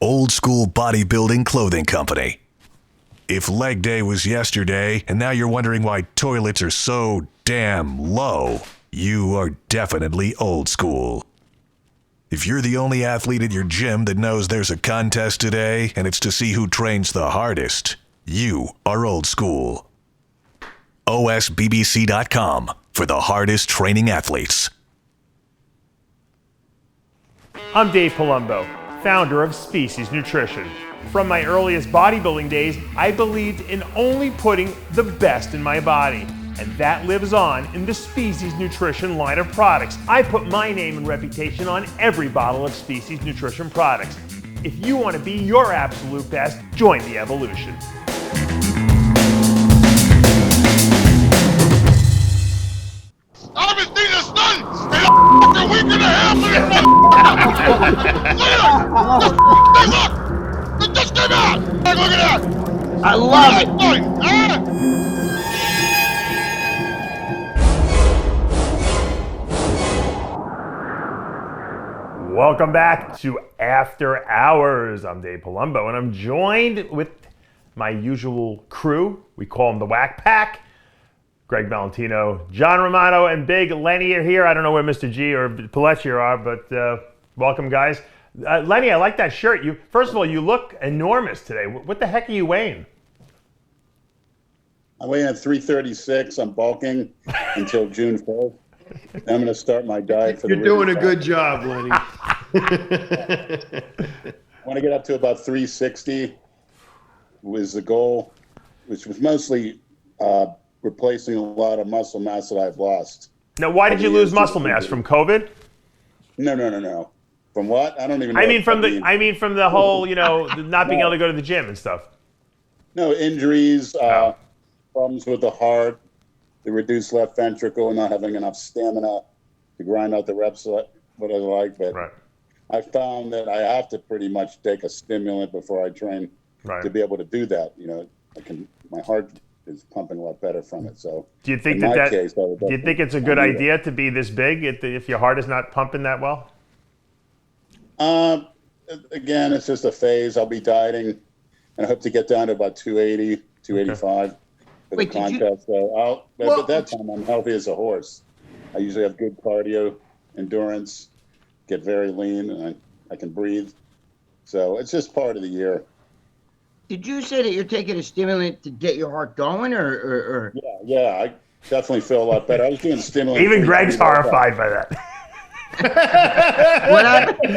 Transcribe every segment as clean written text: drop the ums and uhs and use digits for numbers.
old school bodybuilding clothing company. If leg day was yesterday and now you're wondering why toilets are so damn low, you are definitely old school. If you're the only athlete at your gym that knows there's a contest today and it's to see who trains the hardest, you are old school. OSBBC.com for the hardest training athletes. I'm Dave Palumbo, founder of Species Nutrition. From my earliest bodybuilding days, I believed in only putting the best in my body. And that lives on in the Species Nutrition line of products. I put my name and reputation on every bottle of Species Nutrition products. If you want to be your absolute best, join the evolution. I haven't seen the sun in a week and a half. Look! It just came out! Look at that! I love it! Welcome back to After Hours. I'm Dave Palumbo, and I'm joined with my usual crew. We call them the Whack Pack. Gregg Valentino, John Romano, and Big Lenny are here. I don't know where Mr. G or Paletti are, but welcome, guys. Lenny, I like that shirt. First of all, you look enormous today. What the heck are you weighing? I weigh in at 336. I'm bulking until June 4th. I'm going to start my diet for the You're doing a good job, Lenny. I want to get up to about 360 was the goal, which was mostly replacing a lot of muscle mass that I've lost. Now, why did you lose muscle mass? From COVID? No. From what? I don't even know. I mean from the whole, not being able to go to the gym and stuff. No, injuries, problems with the heart, the reduced left ventricle, not having enough stamina to grind out the reps what I like. But right. I found that I have to pretty much take a stimulant before I train to be able to do that. My heart is pumping a lot better from it. So do you think do you think it's a good idea to be this big if your heart is not pumping that well? Again, it's just a phase. I'll be dieting, and I hope to get down to about 280, 285 for the contest. But at that time, I'm healthy as a horse. I usually have good cardio, endurance, get very lean, and I can breathe. So it's just part of the year. Did you say that you're taking a stimulant to get your heart going, or? Yeah, I definitely feel a lot better. I was doing stimulant. Even Gregg's horrified by that. What happened?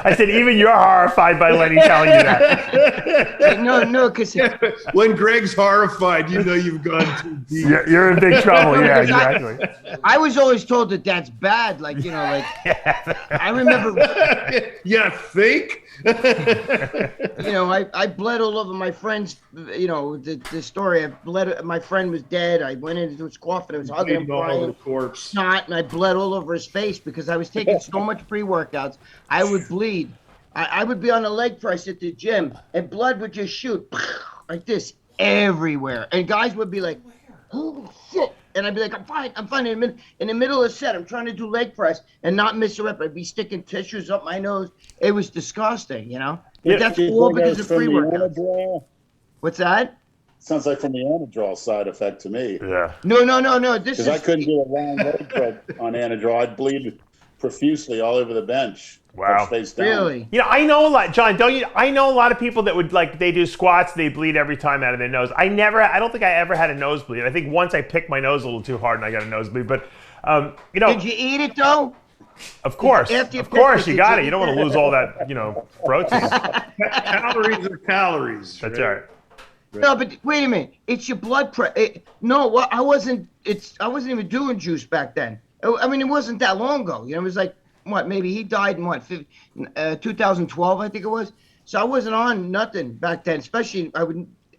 I said, even you're horrified by Lenny telling you that. No, because when Gregg's horrified, you know you've gone too deep. You're in big trouble. Yeah, exactly. I was always told that that's bad. I remember. You think? I bled all over my friend's. The story. I bled. My friend was dead. I went into his coffin. I was hugging him, crying. Snot, and I bled all over his face because I was taking so much pre-workouts. I would bleed. I would be on a leg press at the gym, and blood would just shoot like this everywhere. And guys would be like, "Holy shit!" And I'd be like, I'm fine. In the middle of the set, I'm trying to do leg press and not miss a rep. I'd be sticking tissues up my nose. It was disgusting, But that's all because of pre-workouts. What's that? Sounds like from the Anadrol side effect to me. Yeah. No. Because I couldn't do a long leg press on Anadrol. I'd bleed profusely all over the bench. Wow. Face down. Really? I know a lot, John. Don't you? I know a lot of people that would they do squats, they bleed every time out of their nose. I don't think I ever had a nosebleed. I think once I picked my nose a little too hard and I got a nosebleed. But Did you eat it though? Of course, you got it. You don't want to lose all that, protein. Calories are calories. That's right. No, but wait a minute. It's your blood pressure. I wasn't even doing juice back then. I mean, it wasn't that long ago. It was like, maybe he died in 2012, I think it was. So I wasn't on nothing back then, especially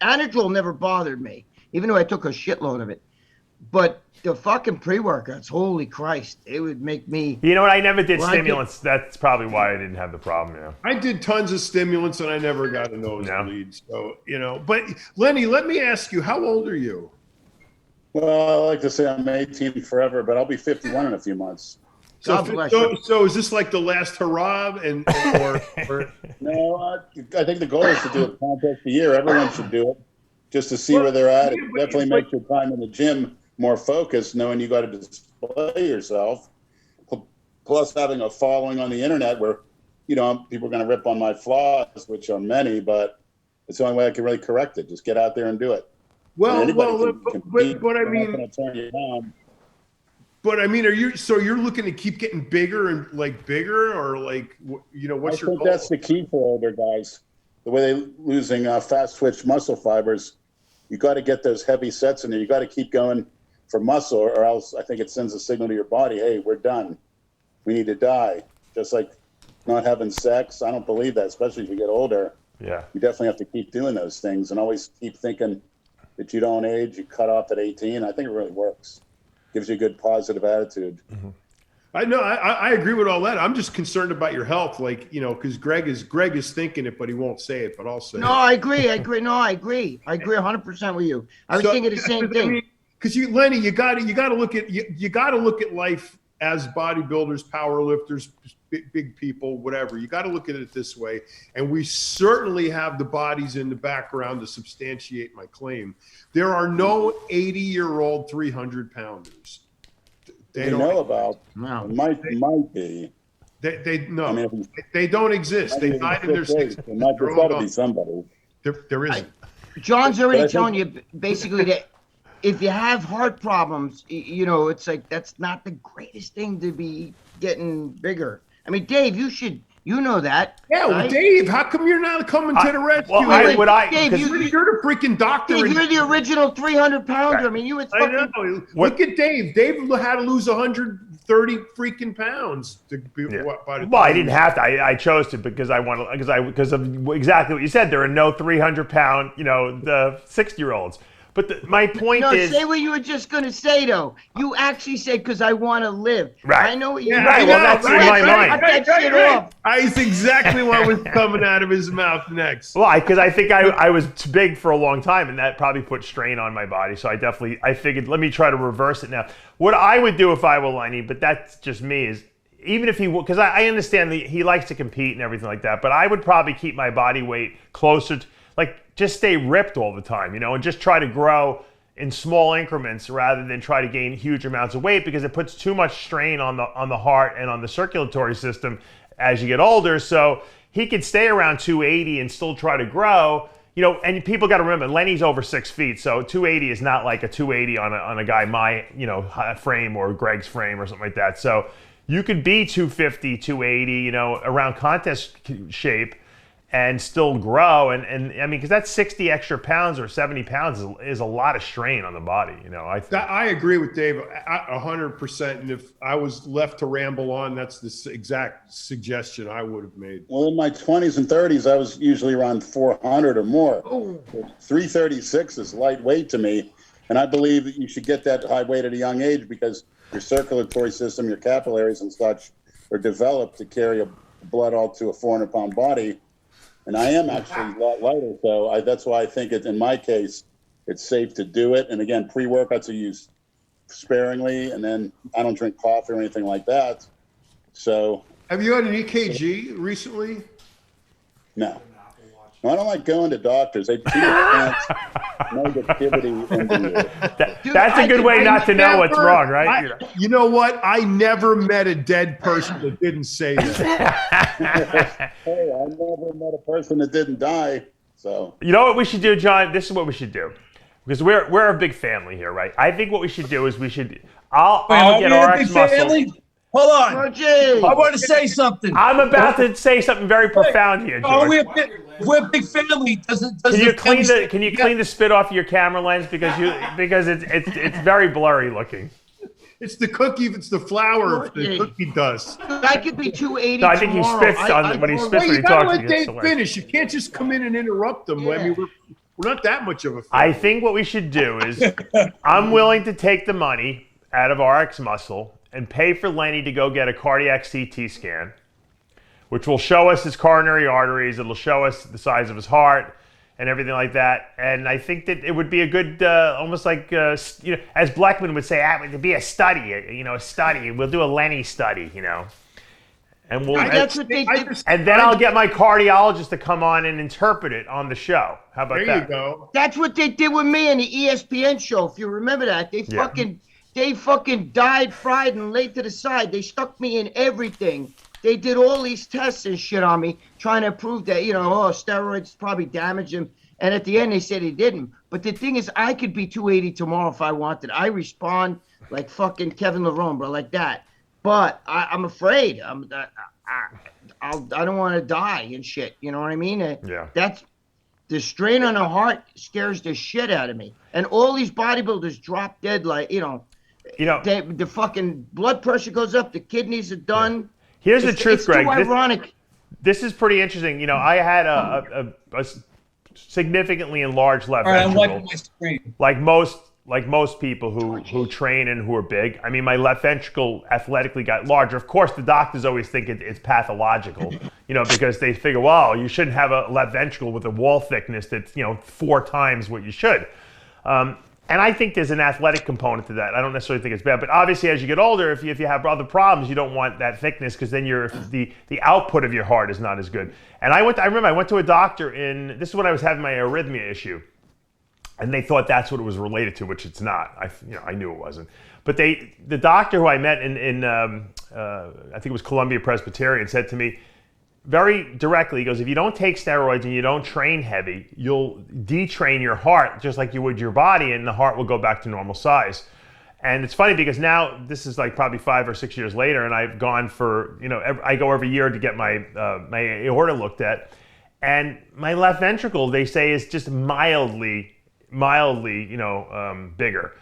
Anadrol never bothered me, even though I took a shitload of it. But the fucking pre-workouts, holy Christ, it would make me... You know what? I never did stimulants. That's probably why I didn't have the problem, I did tons of stimulants and I never got a nosebleed. So, But, Lenny, let me ask you, how old are you? Well, I like to say I'm 18 forever, but I'll be 51 in a few months. God bless you. So is this like the last hurrah? Or No, I think the goal is to do a contest a year. Everyone should do it just to see where they're at. It definitely makes your time in the gym more focused, knowing you got to display yourself. Plus, having a following on the internet where, people are going to rip on my flaws, which are many, but it's the only way I can really correct it. Just get out there and do it. But I mean, you're looking to keep getting bigger and bigger, or what's your goal? That's the key for older guys. The way they're losing fast twitch muscle fibers, you got to get those heavy sets in there. You got to keep going for muscle, or else I think it sends a signal to your body, hey, we're done. We need to die. Just like not having sex. I don't believe that, especially if you get older. Yeah. You definitely have to keep doing those things and always keep thinking that you don't age. You cut off at 18. I think it really works. Gives you a good positive attitude. Mm-hmm. I know. I agree with all that. I'm just concerned about your health, because Gregg is thinking it, but he won't say it. But I'll say it. No, I agree. No, I agree. I agree 100% with you. I was thinking the same thing. Because Lenny, you got to look at life as bodybuilders, powerlifters, big people, whatever. You got to look at it this way. And we certainly have the bodies in the background to substantiate my claim. There are no 80-year-old 300-pounders. They know about. No. It might be. They don't exist. They died in their 60s. There's got to be somebody. There isn't. John's already telling you basically that if you have heart problems, it's like that's not the greatest thing to be getting bigger. I mean, Dave, you know that. Yeah, well, right? Dave, how come you're not coming to the rescue? Dave, you're the freaking doctor. Dave, you're the original 300-pounder. Right. I mean, you would fucking. I know. Look at Dave. Dave had to lose 130 freaking pounds to be. Yeah. Well, I didn't have to. I chose to because of exactly what you said. There are no 300-pound, the 60-year-olds. But my point is... No, say what you were just going to say, though. You actually said, because I want to live. Right. I know what you mean. Right, well, that's in my mind. That's exactly what was coming out of his mouth next. Well, because I think I was too big for a long time, and that probably put strain on my body. So I figured, let me try to reverse it now. What I would do if I were Lenny, but that's just me, is even if because I understand he likes to compete and everything like that, but I would probably keep my body weight closer to... just stay ripped all the time, and just try to grow in small increments rather than try to gain huge amounts of weight, because it puts too much strain on the heart and on the circulatory system as you get older. So he could stay around 280 and still try to grow, and people got to remember, Lenny's over 6 feet, so 280 is not like a 280 on a guy my, frame or Gregg's frame or something like that. So you could be 250, 280, around contest shape, and still grow, and I mean, because that's 60 extra pounds or 70 pounds is a lot of strain on the body, I agree with Dave 100%, and if I was left to ramble on, that's the exact suggestion I would have made. Well, in my 20s and 30s, I was usually around 400 or more. 336 is lightweight to me, and I believe that you should get that high weight at a young age because your circulatory system, your capillaries and such are developed to carry blood all to a 400-pound body. And I am actually a lot lighter, so that's why I think in my case, it's safe to do it. And again, pre-workouts are used sparingly, and then I don't drink coffee or anything like that. So, have you had an EKG recently? No. I don't like going to doctors. They plant negativity into you. That's a good way not to know what's wrong, right? You know what? I never met a dead person that didn't say that. Hey, I never met a person that didn't die. So you know what we should do, John? This is what we should do. Because we're a big family here, right? I think what we should do is I'll get RxMuscle. Hold on. I want to say something. I'm about to say something very profound here, George. We're a big family. Can you clean the spit off your camera lens because it's very blurry looking. It's the cookie. It's the flour. The cookie dust. I could be 280. No, I think he spits when he talks. You gotta let Dave finish. You can't just come in and interrupt them. Yeah. I mean, we're not that much of a family. I think what we should do is I'm willing to take the money out of RxMuscle and pay for Lenny to go get a cardiac CT scan, which will show us his coronary arteries. It'll show us the size of his heart and everything like that. And I think that it would be a good, almost like, as Blackman would say, it would be a study, a study. We'll do a Lenny study, And we'll, that's what they do. And then I'll get my cardiologist to come on and interpret it on the show. How about that? There you go. That's what they did with me on the ESPN show. If you remember that, they fucking died, fried, and laid to the side. They stuck me in everything. They did all these tests and shit on me, trying to prove that, steroids probably damaged him. And at the end, they said he didn't. But the thing is, I could be 280 tomorrow if I wanted. I respond like fucking Kevin Lerone, bro, like that. But I'm afraid. I don't want to die and shit. You know what I mean? Yeah. That's the strain on the heart scares the shit out of me. And all these bodybuilders drop dead, like the fucking blood pressure goes up, the kidneys are done. Yeah. Here's the truth, Greg. It's too ironic. This is pretty interesting. I had a significantly enlarged left ventricle. I'm wiping my screen. Like most people who train and who are big. I mean, my left ventricle athletically got larger. Of course, the doctors always think it's pathological, because they figure, well, you shouldn't have a left ventricle with a wall thickness that's, 4 times what you should. And I think there's an athletic component to that. I don't necessarily think it's bad, but obviously as you get older, if you have other problems, you don't want that thickness because then the output of your heart is not as good. And I remember I went to a doctor this is when I was having my arrhythmia issue. And they thought that's what it was related to, which it's not. I knew it wasn't. But the doctor who I met in I think it was Columbia Presbyterian said to me very directly, he goes, if you don't take steroids and you don't train heavy, you'll detrain your heart just like you would your body, and the heart will go back to normal size. And it's funny because now this is like probably 5 or 6 years later, and I've gone for, I go every year to get my aorta looked at, and my left ventricle, they say, is just mildly, bigger.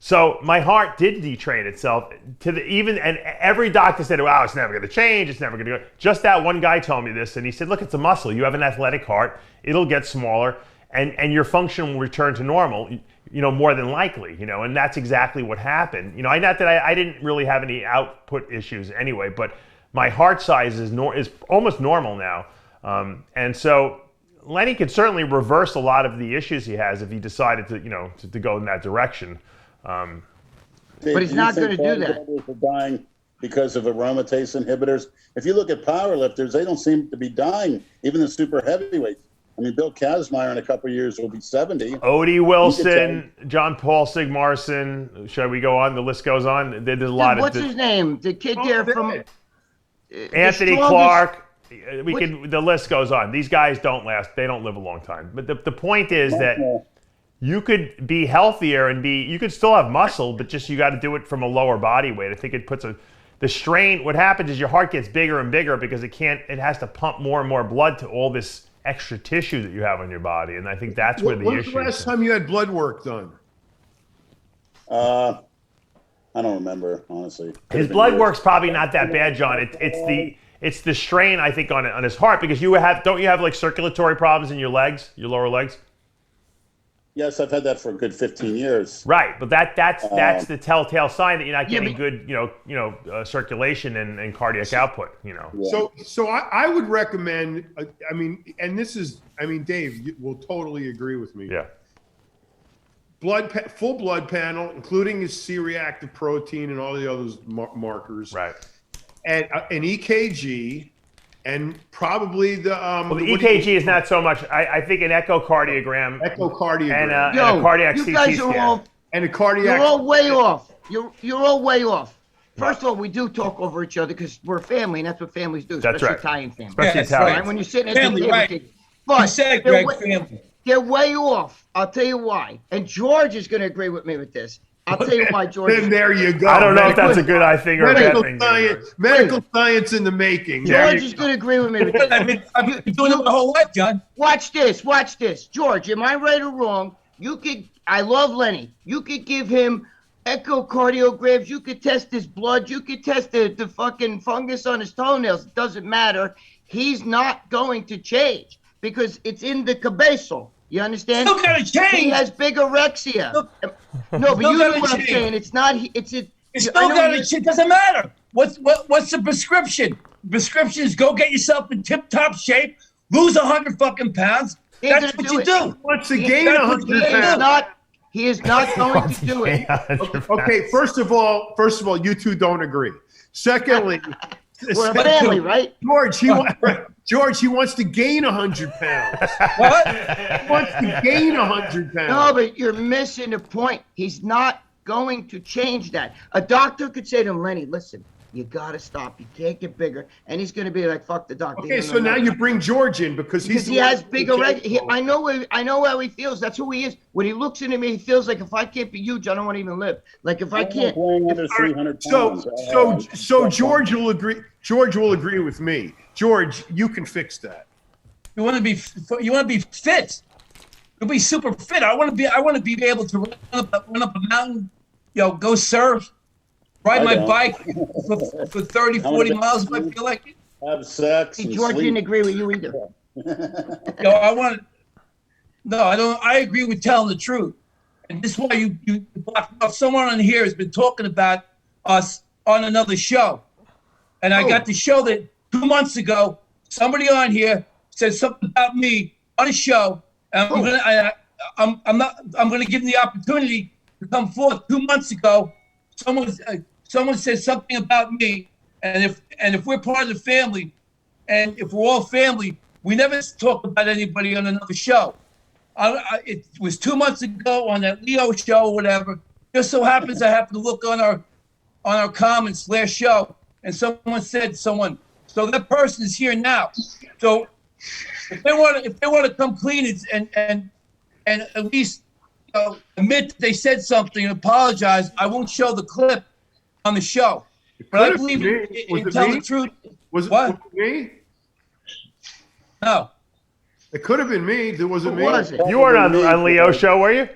So my heart did detrain itself and every doctor said, wow, it's never going to change. It's never going to go. Just that one guy told me this, and he said, look, it's a muscle. You have an athletic heart. It'll get smaller, and your function will return to normal, more than likely, and that's exactly what happened. Not that I didn't really have any output issues anyway, but my heart size is almost normal now. And so Lenny could certainly reverse a lot of the issues he has if he decided to go in that direction. But he's not going to do that. Are dying because of aromatase inhibitors. If you look at powerlifters, they don't seem to be dying, even the super heavyweights. I mean, Bill Kazmaier in a couple of years will be 70. Odie Wilson, John Paul Sigmarsson. Should we go on? The list goes on. There's a lot What's his name? The kid there from Anthony Clark. The list goes on. These guys don't last. They don't live a long time. But the point is that you could be healthier and you could still have muscle, but just you got to do it from a lower body weight. I think it puts the strain. What happens is your heart gets bigger and bigger because it has to pump more and more blood to all this extra tissue that you have on your body. And I think that's where the issue is. When's the last time you had blood work done? I don't remember, honestly. His blood work's probably not that bad, John. It's the strain, I think, on his heart, because don't you have like circulatory problems in your legs, your lower legs? Yes, I've had that for a good 15 years. Right, but that's the telltale sign that you're not getting good, circulation and cardiac output. Yeah. So I would recommend. Dave will totally agree with me. Yeah. Full blood panel, including his C-reactive protein and all the other markers. Right. And an EKG. And probably the the EKG is not so much. I think an echocardiogram. And a cardiac CT scan. And a cardiac. You're all way off. You're all way off. First of all, we do talk over each other because we're family, and that's what families do. That's right. Italian families. Especially Italian. Right? When you're sitting at Family, the table, right. But family. They're way off. I'll tell you why. And George is going to agree with me with this. I'll tell you why, George. Then there you go. I don't know if that's a good thing or a bad thing. Medical science in the making. George is going to agree with me with this. I've been doing it my whole life, John. Watch this. George, am I right or wrong? I love Lenny. You could give him echocardiograms. You could test his blood. You could test the fucking fungus on his toenails. It doesn't matter. He's not going to change because it's in the cabezal. You understand? Still gotta change. He has bigorexia. No, but you know what I'm saying. It's not. It's still gotta change. It doesn't matter. What's the prescription? Prescription is go get yourself in tip-top shape, lose 100 fucking pounds, That's what you do. Wants to gain 100 pounds. He is not going to do it. Okay, first of all, you two don't agree. Secondly, We're a family, right? George, he wants to gain 100 pounds. What? He wants to gain 100 pounds. No, but you're missing the point. He's not going to change that. A doctor could say to him, Lenny, listen, you got to stop. You can't get bigger. And he's going to be like, fuck the doctor. Okay, so now you bring George in because he has big erections. I know how he feels. That's who he is. When he looks into me, he feels like if I can't be huge, I don't want to even live. Like if I can't. So George will agree. George will agree with me. George, you can fix that. You want to be fit. You'll be super fit. I want to be able to run up a mountain, go surf, ride my bike for 30, 40 miles if I feel like it. Have sex. See, George didn't agree with you either. I agree with telling the truth. And this is why you someone on here has been talking about us on another show. And I got the show that 2 months ago, somebody on here said something about me on a show. And I'm going to give them the opportunity to come forth. 2 months ago, someone said something about me, and if we're part of the family, and if we're all family, we never talk about anybody on another show. It was 2 months ago on that Leo show or whatever. Just so happens I happened to look on our comments last show, and someone said someone. So that person is here now. So if they want to come clean and at least admit that they said something and apologize, I won't show the clip on the show. But I believe in telling the truth. Was it me? No. It could have been me. There wasn't me. Was it? You weren't on Leo's show, were you?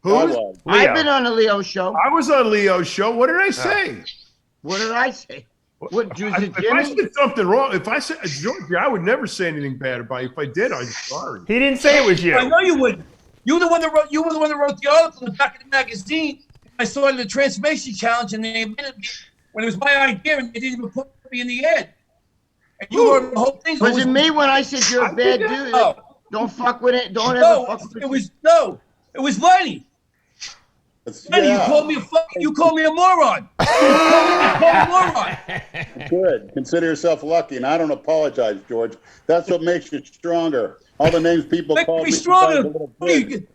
Who? I've been on a Leo show. I was on Leo's show. What did I say? What did I say? What, if I said something wrong, if I said Georgia, I would never say anything bad about you. If I did, I'm sorry. He didn't say it was you. I know you wouldn't. You were the one that wrote the article in the back of the magazine. I started the transformation challenge, and they admitted me when it was my idea, and they didn't even put me in the ad. And you wrote the whole thing. Was it me when I said you're a bad dude? No. Don't fuck with it. Don't ever fuck with it. It was Lenny. Lenny, you called me a moron. You called me a moron. Good. Consider yourself lucky, and I don't apologize, George. That's what makes you stronger. All the names people call me. Stronger.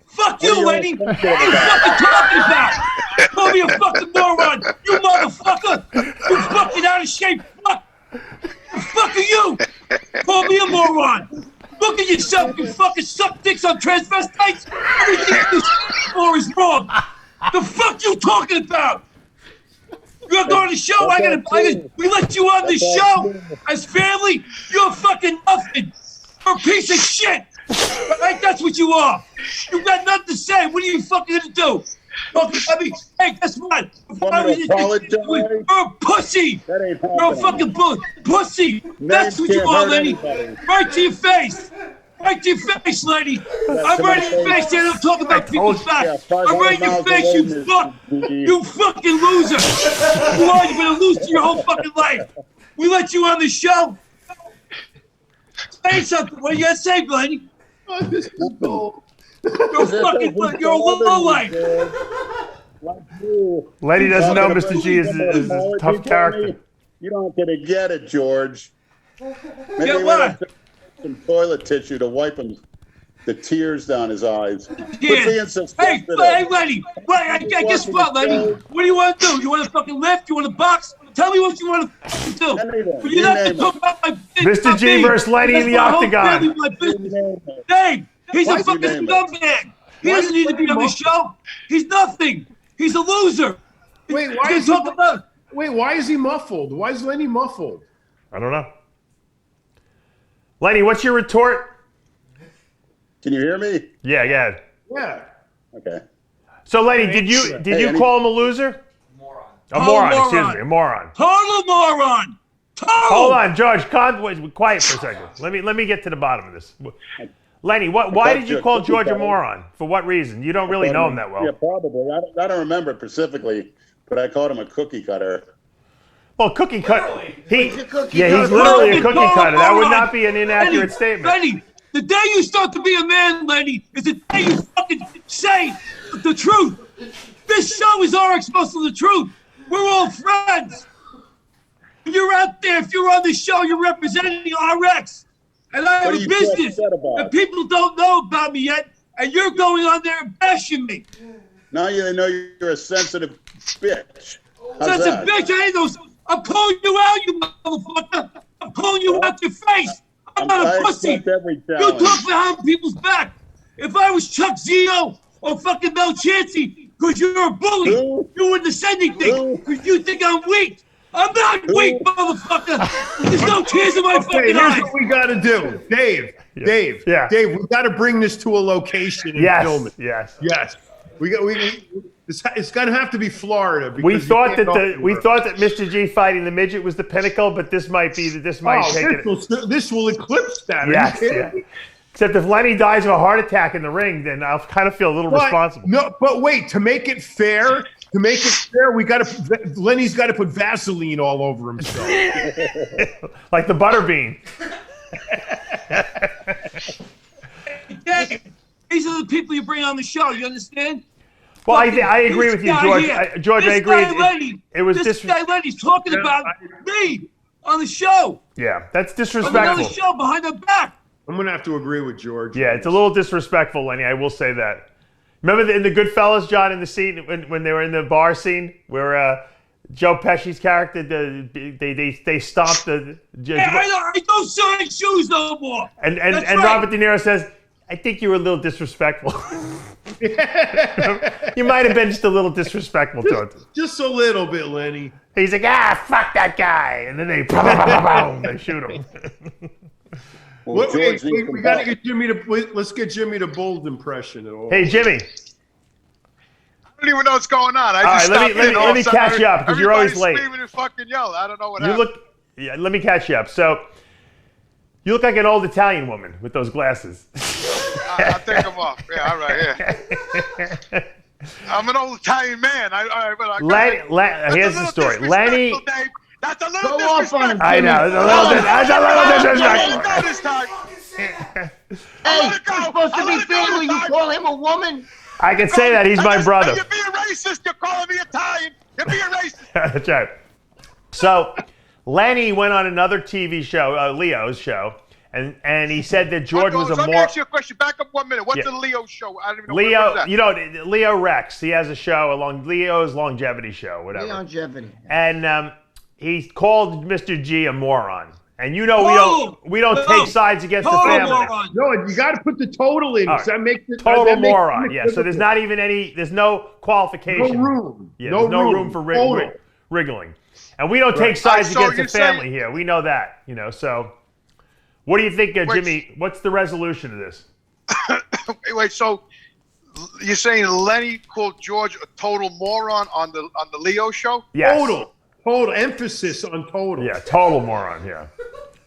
Fuck you, Lenny. What are you fucking talking about? You call me a fucking moron. You motherfucker. You fucking out of shape. Fuck. The fuck are you? Call me a moron. Look at yourself. You fucking suck dicks on transvestites. Everything you for is wrong. The fuck you talking about? You're going to the show. We let you on the show as family. You're fucking nothing. You're a piece of shit. Right? That's what you are. You got nothing to say. What are you fucking gonna do? Hey, guess what? You're a pussy. You're a fucking pussy. That's what you are, Lenny. Right to your face. Right to your face, Lenny. I'm right in your face. They don't talk about people's back. I'm right in your face, you fuck. You fucking loser. You are. You've been a loser your whole fucking life. We let you on the show. Say something. What are you gonna say, Lenny? This is gold. You're a low life. Lenny doesn't know Mr. G is a tough character. You don't get to get it, George. Get what? Some toilet tissue to wipe him the tears down his eyes. Hey, Lenny. Guess what, Lenny? What do you want to do? You want to fucking lift? You want to box? Tell me what you want to do. But you have to talk about my Mr. G versus Lenny in the octagon. Dave, he's a fucking scumbag. He doesn't need to be on the show. He's nothing. He's a loser. Wait, why is he muffled? Why is Lenny muffled? I don't know. Lenny, what's your retort? Can you hear me? Yeah, yeah. Yeah. Okay. So, Lenny, did you call him a loser? A moron, excuse me, a moron. Total moron. Total. Hold on, George. Quiet for a second. Let me get to the bottom of this. Lenny, why did you call George a moron? For what reason? You don't really know him that well. Yeah, probably. I don't remember it specifically, but I called him a cookie cutter. Well, cookie cutter. He's literally a cookie cutter. That would not be an inaccurate statement. The day you start to be a man, Lenny, is the day you fucking say the truth. This show is RxMuscle, the truth. We're all friends. You're out there. If you're on the show, you're representing RX. And I have a business that people don't know about me yet, and you're going on there and bashing me. Now you know you're a sensitive bitch. Sensitive bitch, I ain't those. I'm calling you out, you motherfucker. I'm calling you out your face. I'm not a pussy. You talk behind people's back. If I was Chuck Zito or fucking Mel Chancey, because you're a bully, you wouldn't have said anything because you think I'm weak. I'm not weak, motherfucker. There's no tears in my fucking eyes. Here's what we got to do. Dave, we got to bring this to a location and film it. Yes. It's going to have to be Florida. We thought that Mr. G fighting the midget was the pinnacle, but this might take it. This will eclipse that. Yes. Yeah. Except if Lenny dies of a heart attack in the ring, then I'll kind of feel a little responsible. No, but wait, to make it fair, Lenny's got to put Vaseline all over himself. Like the butterbean. These are the people you bring on the show, you understand? Well, I agree with you, George. George, I agree. This guy Lenny's talking about me on the show. Yeah, that's disrespectful. On the show behind the back. I'm going to have to agree with George. Yeah, it's a little disrespectful, Lenny. I will say that. Remember in the Goodfellas, John, in the scene when they were in the bar scene where Joe Pesci's character they stomped the. I don't sell any shoes no more. And Robert De Niro says, "I think you were a little disrespectful." You might have been just a little disrespectful to him. Just a little bit, Lenny. He's like, fuck that guy, and then they shoot him. Well, we got to get Jimmy to. Let's get Jimmy to bold impression at all. Hey, Jimmy. I don't even know what's going on. Let me catch you up because you're always late. Screaming and fucking yelling. I don't know what happened. Let me catch you up. So, you look like an old Italian woman with those glasses. I'll take them off. Yeah, all right. Yeah. I'm an old Italian man. Here's the story. Lenny. That's a little disrespectful. I know. That's a little Hey, disrespectful. you're supposed to be family. You call him a woman? I can say that. He's my brother. You're being racist. You're calling me Italian. You're being racist. That's right. So, Lenny went on another TV show, Leo's show, and he said that George was Let me ask you a question. Back up 1 minute. What's the Leo show? I don't even know. Leo, Leo Rex. He has a show Leo's longevity show, whatever. Longevity. And he called Mr. G a moron. And we don't take sides against the family. Moron. No, you got to put the total in. Right. So that makes it total moron. Yeah. So there's not even there's no qualification. No room. Yeah. There's no room for wriggling. And we don't take sides against the family here. We know that. So what do you think, Jimmy? What's the resolution of this? Wait. So you're saying Lenny called George a total moron on the Leo show? Yes. Total emphasis on total. Yeah, total moron. Yeah.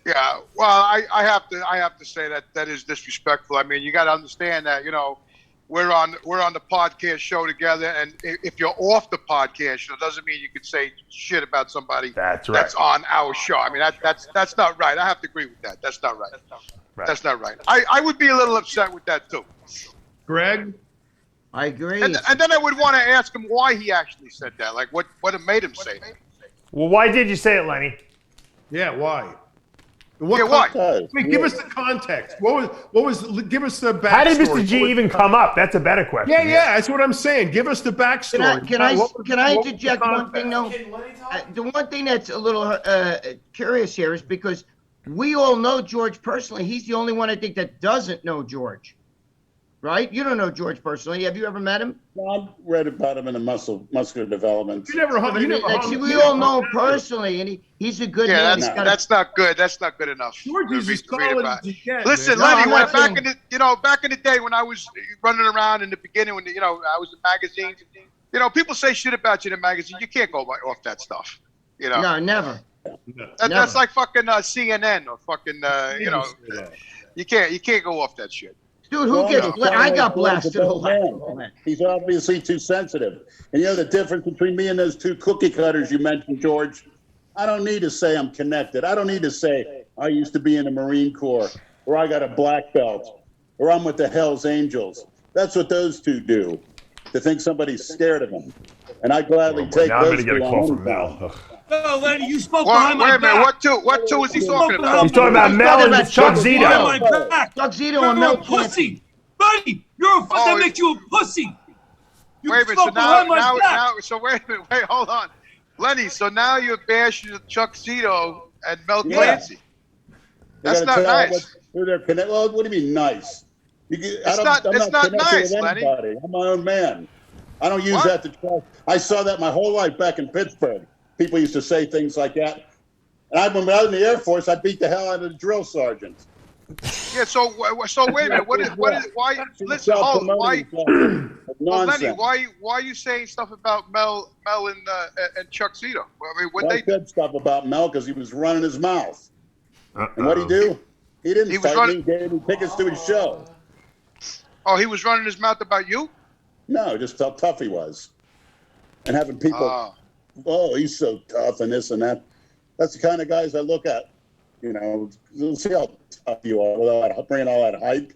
Yeah. Well, I have to say that is disrespectful. I mean, you got to understand that we're on the podcast show together, and if you're off the podcast show, doesn't mean you could say shit about somebody that's on our show. I mean, that's not right. I have to agree with that. That's not right. That's not right. I would be a little upset with that too. Greg? I agree. And then I would want to ask him why he actually said that. Like, what it made him say that. Well, why did you say it, Lenny? Yeah, why? Why? Wait, give us the context. What was? Give us the backstory. How did Mr. G even come up? That's a better question. Yeah, that's what I'm saying. Give us the backstory. Can I interject one thing though? The one thing that's a little curious here is because we all know George personally. He's the only one I think that doesn't know George. Right? You don't know George personally. Have you ever met him? Well, I've read about him in the muscular development. You never we all know him personally, and he's a good man. That's not good. That's not good enough. George is as solid as he gets. Listen, Lenny, back in the day when I was running around in the beginning, when I was in magazines, people say shit about you in a magazine. You can't go off that stuff. No, never. That's like fucking CNN or fucking you can't go off that shit. Dude, I got blasted a lot. He's obviously too sensitive. And the difference between me and those two cookie cutters you mentioned, George, I don't need to say I'm connected. I don't need to say I used to be in the Marine Corps or I got a black belt, or I'm with the Hell's Angels. That's what those two do, to think somebody's scared of them. And I gladly take now I'm those going to get a two call on from any Mel. time. Ugh. No, Lenny, you spoke behind Wait my a minute. back. What two is he talking about? He's talking about Mel and Chuck Behind Zito. my back. Chuck Zito You're and Mel a pussy. Lenny, Oh, that makes you a pussy. You Wait a minute. So spoke behind my back. so wait a minute. Wait, hold on, Lenny. So now you're bashing Chuck Zito and Mel Clancy. That's not nice. Well, what do you mean nice? It's not nice, Lenny. Anybody. I'm my own man. I don't use that to try. I saw that my whole life back in Pittsburgh. People used to say things like that. And when I was in the Air Force, I beat the hell out of the drill sergeants. Yeah. So wait a minute. Why? Listen, hold on. Why? Well, Lenny, why are you saying stuff about Mel and Chuck Zito? I mean, what they said stuff about Mel because he was running his mouth. And what'd he do? He didn't fight me. He gave me tickets to his show. Oh, he was running his mouth about you? No, just how tough he was. And having people, he's so tough and this and that. That's the kind of guys I look at. You know, see how tough you are without bringing all that hype.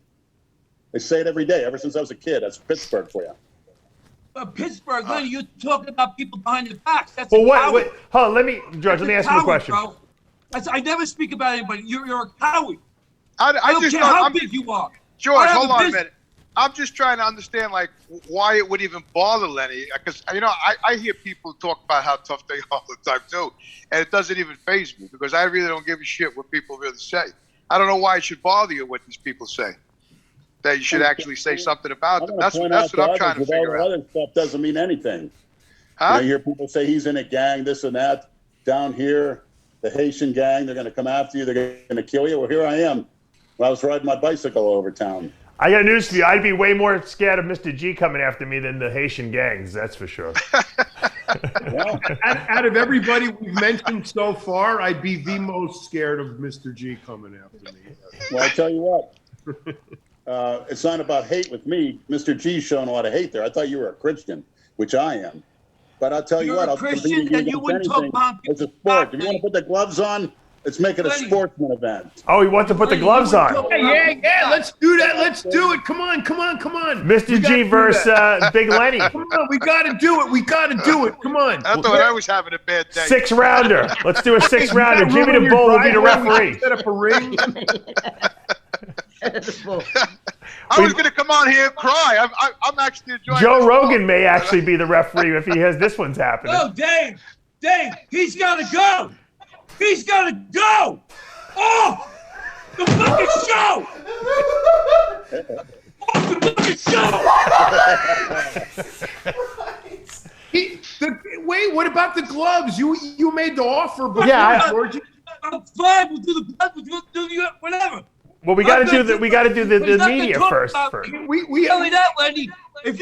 They say it every day, ever since I was a kid. That's Pittsburgh for you. Pittsburgh, Lenny, you're talking about people behind your backs. That's Well, wait. Hold on, George, let me ask you a question. Bro. I never speak about anybody. You're a coward. I don't just care how big you are. George, hold on a minute. I'm just trying to understand, like, why it would even bother Lenny. Because, you know, I hear people talk about how tough they are all the time, too. And it doesn't even faze me because I really don't give a shit what people really say. I don't know why it should bother you what these people say. That you should actually say something about them. That's what I'm trying to figure out. Other stuff doesn't mean anything. Huh? You hear people say he's in a gang, this and that. Down here, the Haitian gang, they're going to come after you. They're going to kill you. Well, here I am. I was riding my bicycle over town. I got news for you. I'd be way more scared of Mr. G coming after me than the Haitian gangs, that's for sure. Well, out of everybody we've mentioned so far, I'd be the most scared of Mr. G coming after me. Well, I tell you what. It's not about hate with me. Mr. G's showing a lot of hate there. I thought you were a Christian, which I am. But I'll tell you what. You're a Christian and you wouldn't talk about it's a sport. If you want to put the gloves on, let's make it a sportsman event. Oh, he wants to put the gloves on. Yeah, let's do that. Let's do it. Come on. Mr. G versus Big Lenny. Come on, we got to do it. Come on. I thought I was having a bad day. 6-rounder. Let's do a 6-rounder. Jimmy the Bull will be the referee. Set up a ring. I was going to come on here and cry. I'm actually enjoying Joe Rogan may actually be the referee if he has this one's happening. Oh, Dave, he's got to go. He's got to go. Oh, the fucking show. Oh, the fucking show. Wait, what about the gloves? You made the offer before. Yeah, I'm fine. We'll do whatever. Well, we got to do the media first. We tell me that, Lenny. I'm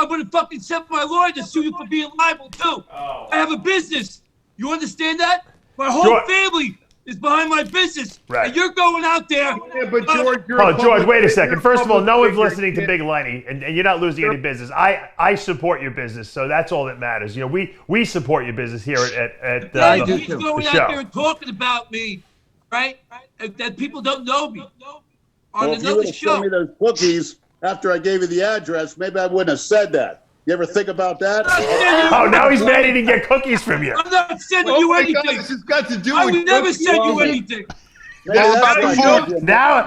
gonna fucking send my lawyer to sue you for being liable too. I have a business. You understand that? My whole family is behind my business. Right. And you're going out there. Yeah, but George, George, wait a second. First of all, no one's listening to Big Lenny, and you're not losing any business. I support your business, so that's all that matters. You know, we support your business here at he's going out there and talking about me, right? That people don't know me. On Well, another if you show. would have sent me those cookies after I gave you the address, maybe I wouldn't have said that. You ever think about that? Oh, now he's mad he didn't get cookies from you. I'm not sending you anything. God, this has got to do I with would never send you anything. Now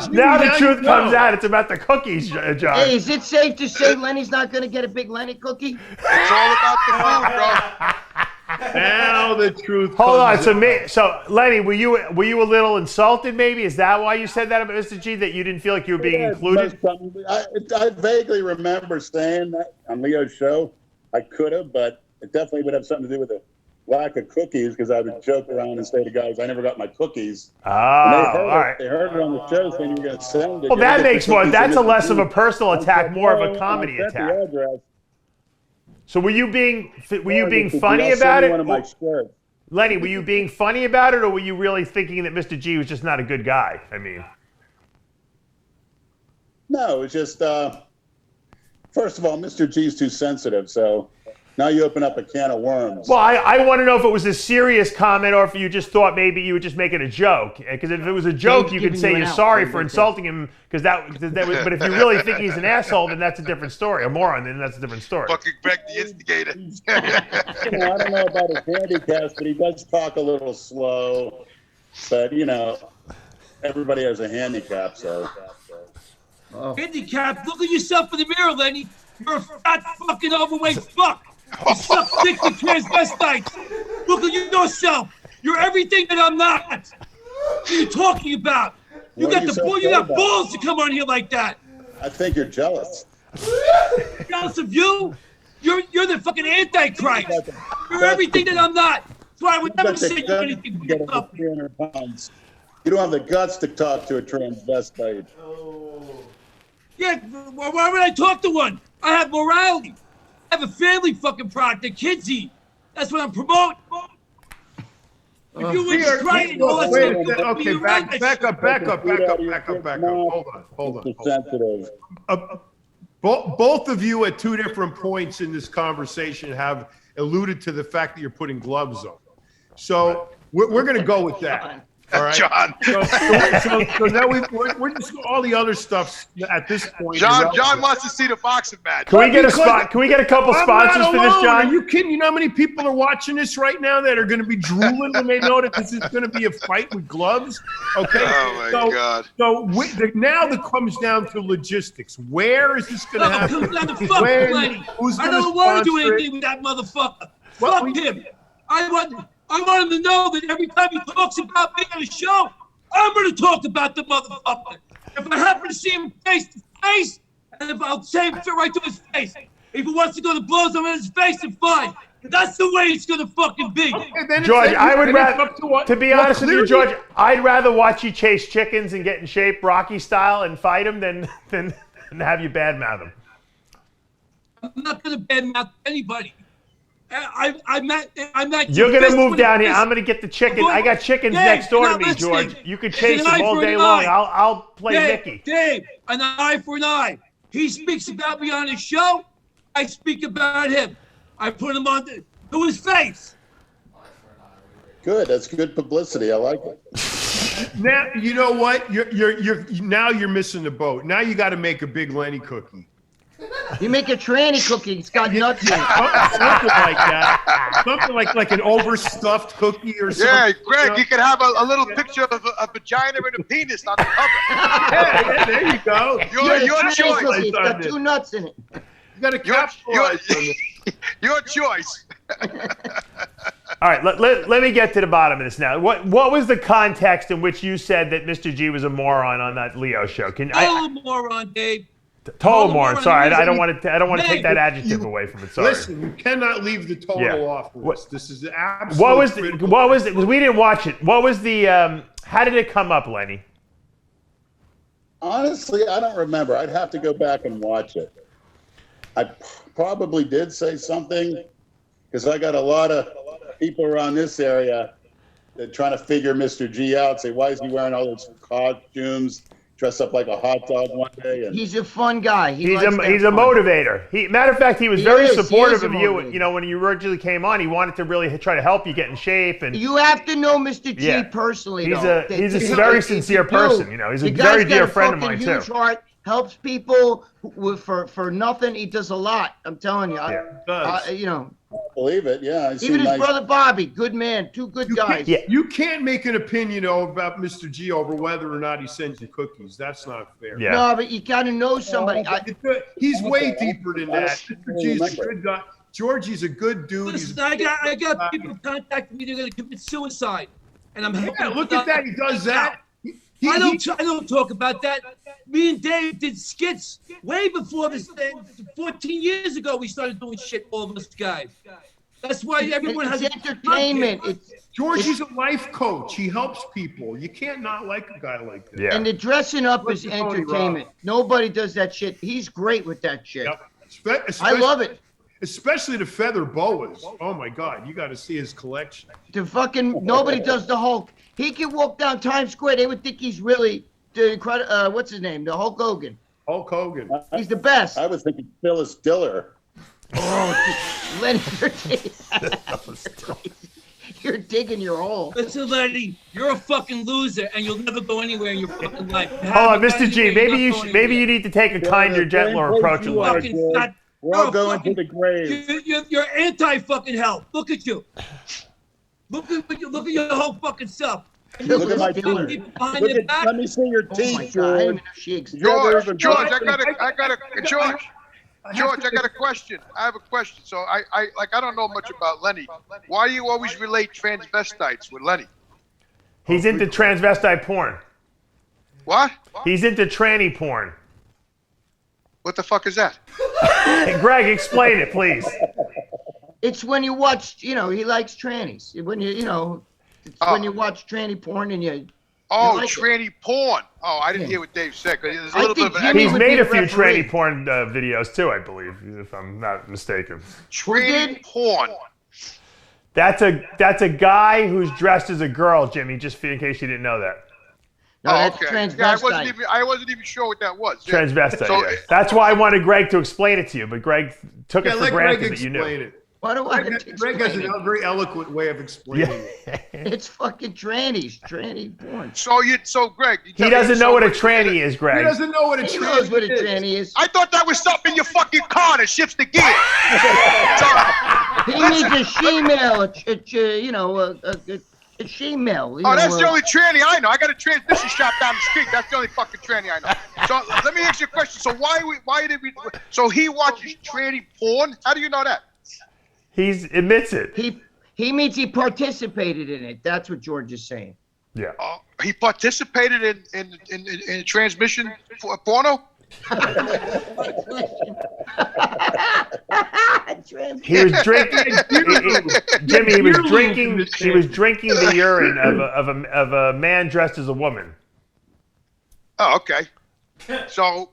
the truth comes out. It's about the cookies, John. Hey, is it safe to say Lenny's not going to get a Big Lenny cookie? It's all about the food, bro. Now the truth. Hold on. So Lenny, were you a little insulted? Maybe is that why you said that about Mr. G? That you didn't feel like you were being included? I vaguely remember saying that on Leo's show. I could have, but it definitely would have something to do with the lack of cookies because I would joke around and say to guys, I never got my cookies. Oh, all right. They heard it on the show saying you were going to send it. Well, that makes more. That's a less of a personal attack, more of a comedy attack. So were you being funny about it? Lenny, were you being funny about it, or were you really thinking that Mr. G was just not a good guy? I mean, no, it's just first of all, Mr. G's too sensitive. So Now you open up a can of worms. Well, I want to know if it was a serious comment or if you just thought maybe you were just making a joke. Because if it was a joke, you could say you're sorry for insulting him. Because but if you really think he's an asshole, then that's a different story. A moron, then that's a different story. Fucking Gregg the instigator. I don't know about his handicaps, but he does talk a little slow. But everybody has a handicap, so. Handicap, look at yourself in the mirror, Lenny. You're a fat fucking overweight fuck. You suck dick to transvestites. Look at yourself. You're everything that I'm not. What are you talking about? You got balls to come on here like that. I think you're jealous. Jealous of you? You're the fucking Antichrist. You're everything that I'm not. That's why I would never say you anything but yourself. 300 pounds. You don't have the guts to talk to a transvestite. Yeah, why would I talk to one? I have morality. I have a family fucking product that kids eat. That's what I'm promoting. If you were just trying okay, back up. Hold on. Sensitive. Both of you at two different points in this conversation have alluded to the fact that you're putting gloves on. So we're going to go with that. All right, John. So now we're just all the other stuff at this point. John wants to see the boxing match. Can we get a spot? Can we get a couple sponsors for this, John? Are you kidding? You know how many people are watching this right now that are going to be drooling when they know that this is going to be a fight with gloves? Okay. Oh my God. So now it comes down to logistics. Where is this going to happen? It comes down to fucking Lenny. I don't want to do anything with that motherfucker. Fuck him. I want him to know that every time he talks about me on a show, I'm going to talk about the motherfucker. If I happen to see him face to face, and if I'll say it right to his face, if he wants to go to blows, I'm in his face, and fine. That's the way it's going to fucking be. Okay, George, I would rather, to be honest with you, George, I'd rather watch you chase chickens and get in shape Rocky style and fight him than have you badmouth him. I'm not going to badmouth anybody. I'm not. You're gonna move down here. I'm gonna get the chicken. I got chickens next door to me, George. You could chase them all day long. I'll play Mickey. Dave, an eye for an eye. He speaks about me on his show. I speak about him. I put him on to his face. Good. That's good publicity. I like it. Now you know what? You're missing the boat. Now you got to make a big Lenny cookie. You make a tranny cookie. It's got nuts in it. Something like that. Something like an overstuffed cookie or something. Yeah, Greg, you can have a little picture of a vagina and a penis on the cover. Yeah, there you go. Your choice. Cookie. It's got 2 nuts in it. You got to capitalize on it. Your choice. All right, let me get to the bottom of this now. What was the context in which you said that Mr. G was a moron on that Leo show? A moron, Dave. Total moron. Sorry, I don't want to take that adjective away from it. Sorry. Listen, you cannot leave the total off this. This is absolutely. What was it? Because we didn't watch it. What was the? How did it come up, Lenny? Honestly, I don't remember. I'd have to go back and watch it. I probably did say something because I got a lot of people around this area that trying to figure Mr. G out. Say, why is he wearing all those costumes? Dress up like a hot dog one day. And he's a fun guy. He's a motivator. Matter of fact, he was very supportive of you. You know, when you originally came on, he wanted to really try to help you get in shape. And you have to know Mr. G personally. He's a very sincere person. You know, he's a very dear friend of mine too. Heart, helps people for nothing. He does a lot. I'm telling you. You know. I believe it. Yeah. Even his brother Bobby, good man, 2 good guys. You can't make an opinion about Mr. G over whether or not he sends you cookies. That's not fair. Yeah. No, but you got to know somebody. He's way deeper than that. Mr. G's a good guy. Georgie's a good dude. Listen, I got people contacting me. They're going to commit suicide, and I'm happy. Yeah, look at that. He does that. I don't talk about that. Me and Dave did skits way before this thing. 14 years ago, we started doing shit, all of us guys. That's why everyone has entertainment. Georgie's a life coach. He helps people. You can't not like a guy like that. Yeah. And the dressing up is entertainment. Nobody does that shit. He's great with that shit. Yep. I love it. Especially the feather boas. Oh my God, you got to see his collection. Nobody does the Hulk. He can walk down Times Square. They would think he's really what's his name? The Hulk Hogan. Hulk Hogan. He's the best. I was thinking Phyllis Diller. Oh, Lenny, you're digging your hole. Listen, Lenny, you're a fucking loser, and you'll never go anywhere in your fucking life. Hold on, Mr. G. Maybe you need to take a kinder, gentler approach in life. Fucking fat. We're all going to the grave. You're anti-fucking health. Look at you. Look at your whole fucking self. Look at my teeth. Let me see your teeth, George. George, I got a question. I have a question. So I don't know much about Lenny. Why do you always relate transvestites with Lenny? He's into transvestite porn. What? He's into tranny porn. What the fuck is that? Hey, Greg, explain it, please. It's when you watch, he likes trannies. When when you watch tranny porn and you. Tranny porn. Oh, I didn't hear what Dave said. There's a little bit of an He's made a few tranny porn videos too, I believe, if I'm not mistaken. Tranny porn. That's a guy who's dressed as a girl, Jimmy. Just in case you didn't know that. No, that's transvestite. Yeah, I wasn't even sure what that was. Yeah. Transvestite. So, yeah. That's why I wanted Greg to explain it to you, but Greg took it for granted that you knew. It. What do I Greg has a very eloquent way of explaining it. It's fucking tranny porn. So Greg, he doesn't know what a tranny is, Greg. He doesn't know what a tranny is. I thought that was something in your fucking car that shifts the gear. He needs a she-male, a she-male. That's the only tranny I know. I got a transmission shop down the street. That's the only fucking tranny I know. So let me ask you a question. So why did we? So he watches tranny porn? How do you know that? He admits it. He means he participated in it. That's what George is saying. Yeah. He participated in transmission porno. He was drinking. Jimmy, he was drinking the urine of a man dressed as a woman. Oh, okay. So,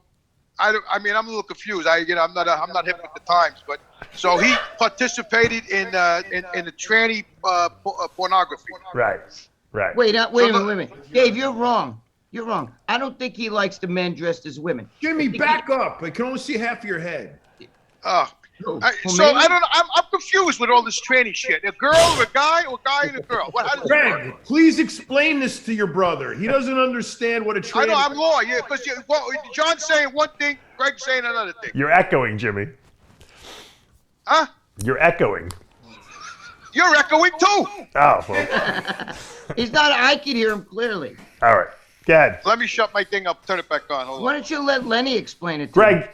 I mean, I'm a little confused. I'm not hip with the times, but so he participated in the tranny pornography. Right. Wait a minute. Dave, you're wrong. You're wrong. I don't think he likes the men dressed as women. Jimmy, back up. I can only see half of your head. I don't know. I'm confused with all this tranny shit. A girl or a guy, or a guy and a girl. Greg, please explain this to your brother. He doesn't understand what a tranny. I know. I'm law. Yeah, because John's saying one thing, Greg's saying another thing. You're echoing, Jimmy. Huh? You're echoing. You're echoing too. Oh, well. He's not. I can hear him clearly. All right. Go ahead. Let me shut my thing up. Turn it back on. Hold on. Why don't you let Lenny explain it to Greg,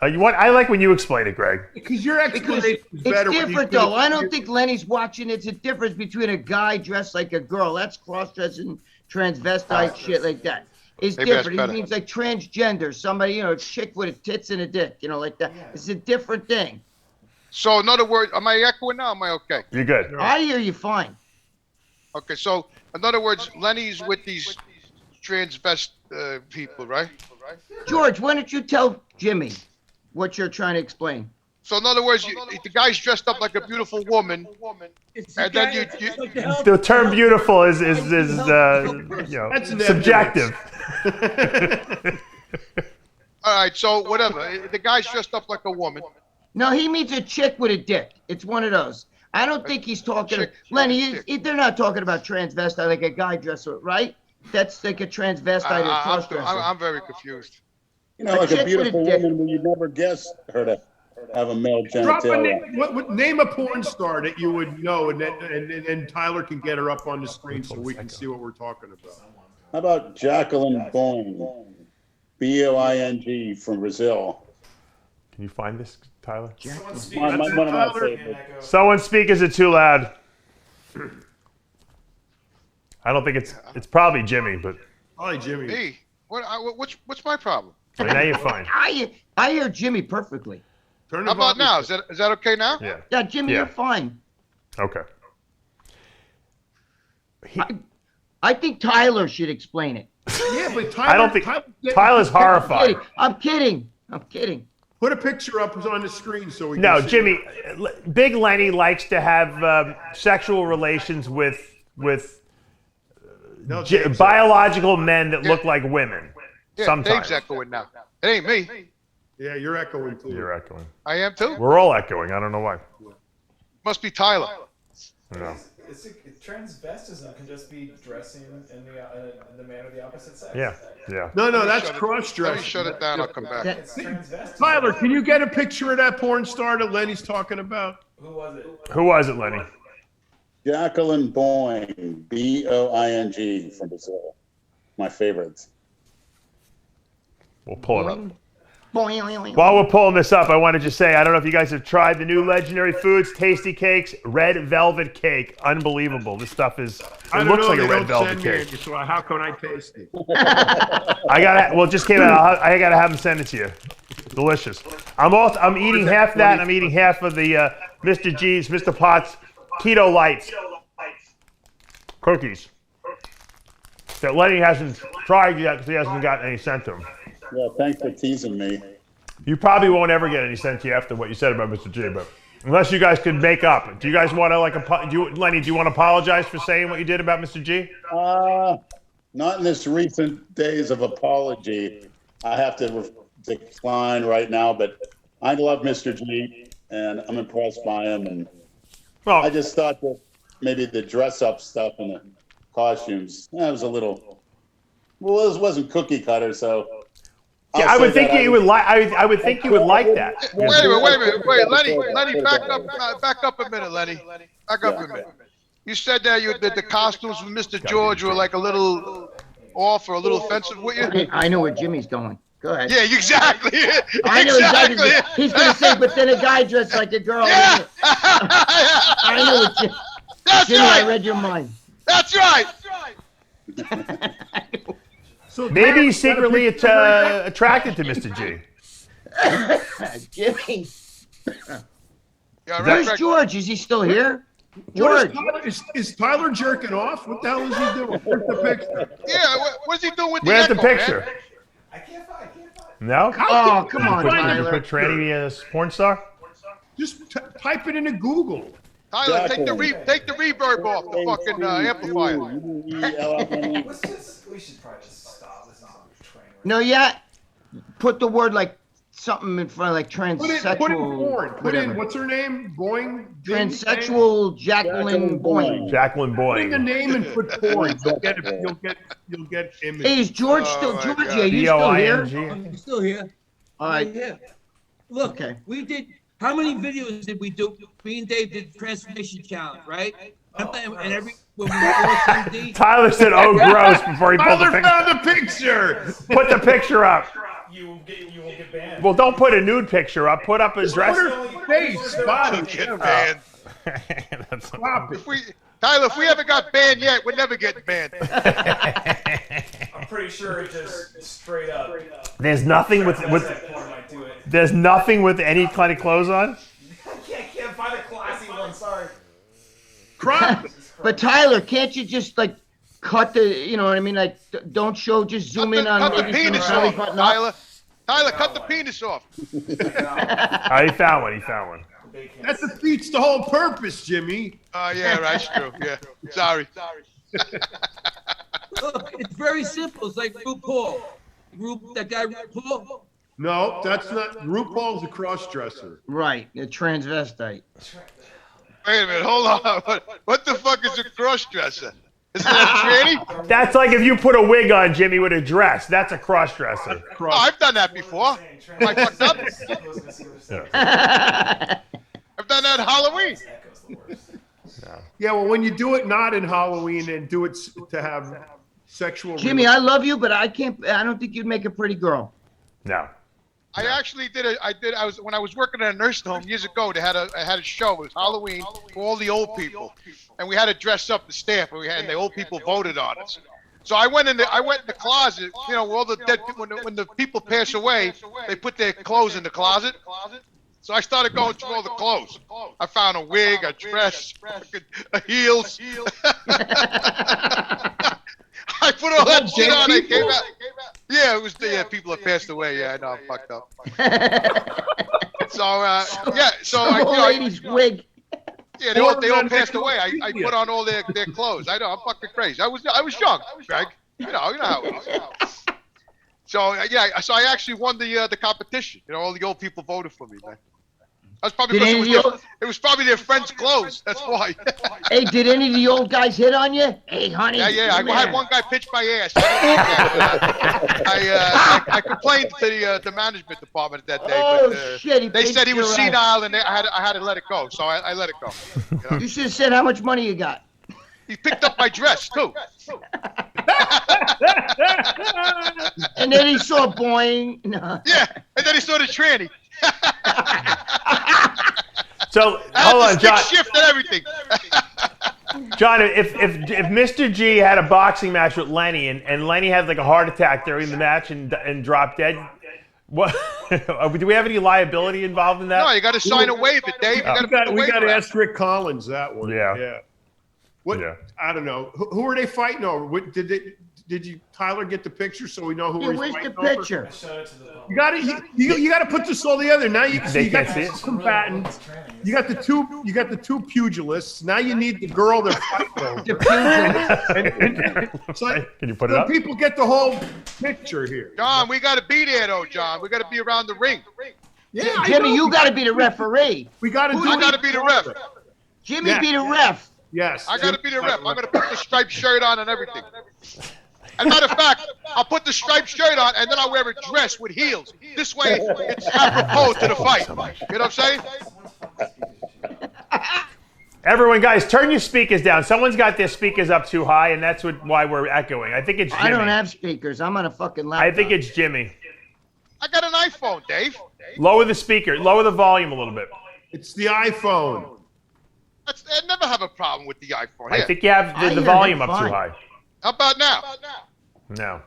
I like when you explain it, Greg. Because your explanation is better. It's different, though. I don't think Lenny's watching. It's a difference between a guy dressed like a girl. That's cross-dressing, transvestite shit like that. It's different. It means like transgender. Somebody, a chick with a tits and a dick, like that. It's a different thing. So, in other words, am I echoing now? Am I okay? You're good. I hear you fine. Okay, so, in other words, Lenny's with these transvest people, right? George, why don't you tell Jimmy what you're trying to explain? So in other words, the guy's dressed up like a beautiful woman, and then you the term "beautiful" is subjective. All right, so whatever. The guy's dressed up like a woman. No, he means a chick with a dick. It's one of those. I don't think he's talking. Lenny, they're not talking about transvestite like a guy dressed, right? That's like a transvestite or cross-dresser. I'm very confused. Like a beautiful woman where you'd never guess her to have a male genitalia. Name a porn star that you would know, and Tyler can get her up on the screen so we can see what we're talking about. How about Jacqueline Boing, Boing from Brazil? Can you find this, Tyler? One of my favorites. Someone speak. Is it too loud? I don't think it's probably Jimmy, but probably Jimmy. Hey, what's my problem? Now you're fine. I hear Jimmy perfectly. How about now? Is that okay now? Yeah. Yeah, Jimmy, you're fine. Okay. I think Tyler should explain it. Yeah, but Tyler. I don't think Tyler's horrified. I'm kidding. Put a picture up on the screen so we can No, see Jimmy. Big Lenny likes to have sexual relations with biological men that look like women. Yeah, sometimes. Dave's echoing now. It ain't me. Yeah, you're echoing too. You're echoing. I am too. We're all echoing. I don't know why. Must be Tyler. No. Transvestism can just be dressing in the man of the opposite sex. Yeah. Yeah. No, that's Let me cross-dressing. shut it down. I'll come back. It's transvestism. Tyler, can you get a picture of that porn star that Lenny's talking about? Who was it? Who was it, Lenny? Jacqueline Boing, Boing, from Brazil. My favorites. We'll pull it up. Boing. While we're pulling this up, I want to just say, I don't know if you guys have tried the new Legendary Foods Tasty Cakes Red Velvet Cake. Unbelievable. This stuff is, it looks like a red velvet cake. So how can I taste it? It just came out. I gotta have them send it to you. Delicious. I'm eating half that, and I'm eating half of the Mr. G's, Mr. Potts Keto Lights cookies that Lenny hasn't tried yet because he hasn't gotten any sent to him. Yeah, thanks for teasing me. You probably won't ever get any sent to you after what you said about Mr. G, but unless you guys can make up. Do you guys want to Lenny, do you want to apologize for saying what you did about Mr. G? Not in this recent days of apology. I have to decline right now, but I love Mr. G, and I'm impressed by him. And I just thought that maybe the dress-up stuff and the costumes, it was a little. Well, it wasn't cookie cutter, so. Yeah, I would think you would like. I would think you would like that. Wait a minute. Wait, Lenny, back up a minute, Lenny. Back up a minute. You said that the costumes from Mr. George were like a little off or a little offensive with you. I know where Jimmy's going. Go ahead. Yeah, exactly. I know exactly. He's gonna say, but then a guy dressed like a girl. Yeah. I know what Jimmy. That's Jimmy, right. I read your mind. That's right. So Maybe he's secretly attracted to Mr. G. Jimmy. Yeah, Where's right. George? Is he still here? George, George. is Tyler jerking off? What the hell is he doing? Where's the picture? Yeah, what is he doing with the Where's the echo, picture? man? I can't find. No? Oh, come on, You Tyler. put tranny porn star? Just type it into Google. Tyler, take the reverb off the fucking amplifier. We should probably just stop. This is a train wreck. No, yeah. Put the word like something in front of like transsexual. Put in porn. Put whatever. in, what's her name? Boing? Transsexual Jacqueline Boing. Jacqueline Put in the Boing. name and put porn. You'll get image. Hey, is George still? my Georgie, God. are you still here? B-O-I-N-G. I'm still here. All right. Yeah. Look, Okay. we did. How many videos did we do? Me and Dave did transformation challenge, right? And every when we were all 3D, Tyler said, "Oh, gross!" before he pulled the Tyler picture. found the picture. Put the picture up. You won't get banned. Well, don't put a nude picture up. Put up a dress. Put her face, body. Get banned. That's Stop it. Tyler, if we haven't got banned yet, we're never getting banned. I'm pretty sure it just straight up. There's nothing with That porn might do it. there's nothing with any kind of clothes on. Can't find a classy one. Sorry. Crop. But Tyler, can't you just like cut the? You know what I mean? Like, don't show. Just zoom in on Cut the maybe from penis belly off, button up. Tyler. Tyler, cut the penis off. He found one. He found one. That defeats the whole purpose, Jimmy. Yeah, right, it's true. Yeah, sorry. look, it's very simple. It's like RuPaul. That guy RuPaul. No, that's not. RuPaul's a cross-dresser. Right, a transvestite. Wait a minute, hold on. What the fuck is a cross-dresser? Isn't that a tranny? That's like if you put a wig on Jimmy with a dress. That's a cross-dresser. Oh, I've done that before. Am I fucked up? I've done that at Halloween. Yeah, well, when you do it not in Halloween and do it to have sexual. Jimmy, I love you, but I can't. I don't think you'd make a pretty girl. No. I actually did it. When I was working at a nursing home years ago. They had a show. It was Halloween for all the old people, and we had to dress up the staff. And the old people voted on us. So I went in the closet. You know, where all the dead people, when the people pass away, they put their clothes in the closet. So I started going through all the clothes. I found a wig, a dress, a heels. I put all that shit on. It came out. Yeah, it was people that passed away. Yeah, I know, I'm fucked up. So yeah, so I, Old lady's wig. yeah, they all passed away. I put on all their clothes. I know, I'm fucking crazy. I was young, Greg. You know how it is. So yeah, so I actually won the competition. You know, all the old people voted for me, man. That's probably because it was probably their friends' clothes. That's why. Hey, did any of the old guys hit on you? Hey, honey. Yeah. I had one guy pitch my ass. I complained to the management department that day. Oh, but, shit. they said he was senile, and I had to let it go. So I let it go. You know? You should have said how much money you got. He picked up my dress too. And then he saw Boeing. No. Yeah, and then he saw the tranny. So hold on, John. Shift and everything. John, if Mr. G had a boxing match with Lenny and Lenny had like a heart attack during the match and dropped dead, what? Do we have any liability involved in that? No, you got to sign a waiver, Dave. We got to ask Rick Collins that one. Yeah. What? Yeah. I don't know. Who are they fighting over? What, did you Tyler get the picture so we know who he's fighting over? Where's the picture? You got to put this all together. Now you got the combatants. You got the two pugilists. Now you need the girl they're fighting over. Can you put it up? People get the whole picture here. John, we got to be there though, John. We got to be around the ring. Yeah, Jimmy, you got to be the referee. We got to. I got to be the ref. Jimmy, be the ref. Yes. I got to be the ref. I'm going to put the striped shirt on and everything. As a matter of fact, I'll put the striped shirt on and then I'll wear a dress with heels. This way, it's apropos to the fight. You know what I'm saying? Everyone, guys, turn your speakers down. Someone's got their speakers up too high, and that's why we're echoing. I think it's Jimmy. I don't have speakers. I'm on a fucking laptop. I think it's Jimmy. I got an iPhone, Dave. Lower the speaker. Lower the volume a little bit. It's the iPhone. I never have a problem with the iPhone. I think you have the volume up too high. How about now? No.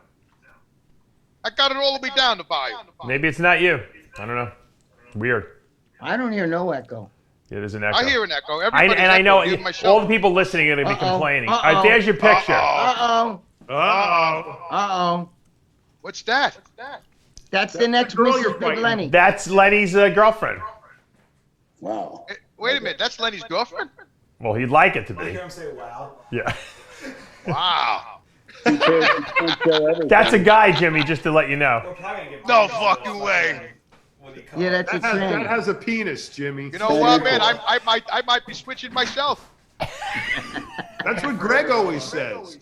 I got it all the way down the volume. Maybe it's not you. I don't know. Weird. I don't hear no echo. Yeah, there's an echo. I hear an echo. I know all the people listening are going to be complaining. All right, there's your picture. Uh-oh. What's that? That's the next Mrs. Big Lenny. That's Lenny's girlfriend. Wow. Wait a minute. That's Lenny's girlfriend? Well, he'd like it to be. I hear him say, wow. Yeah. Wow. That's a guy, Jimmy, just to let you know. No fucking way. Yeah, that's a thing. That has a penis, Jimmy. You know what, man? I might be switching myself. That's what Gregg always says.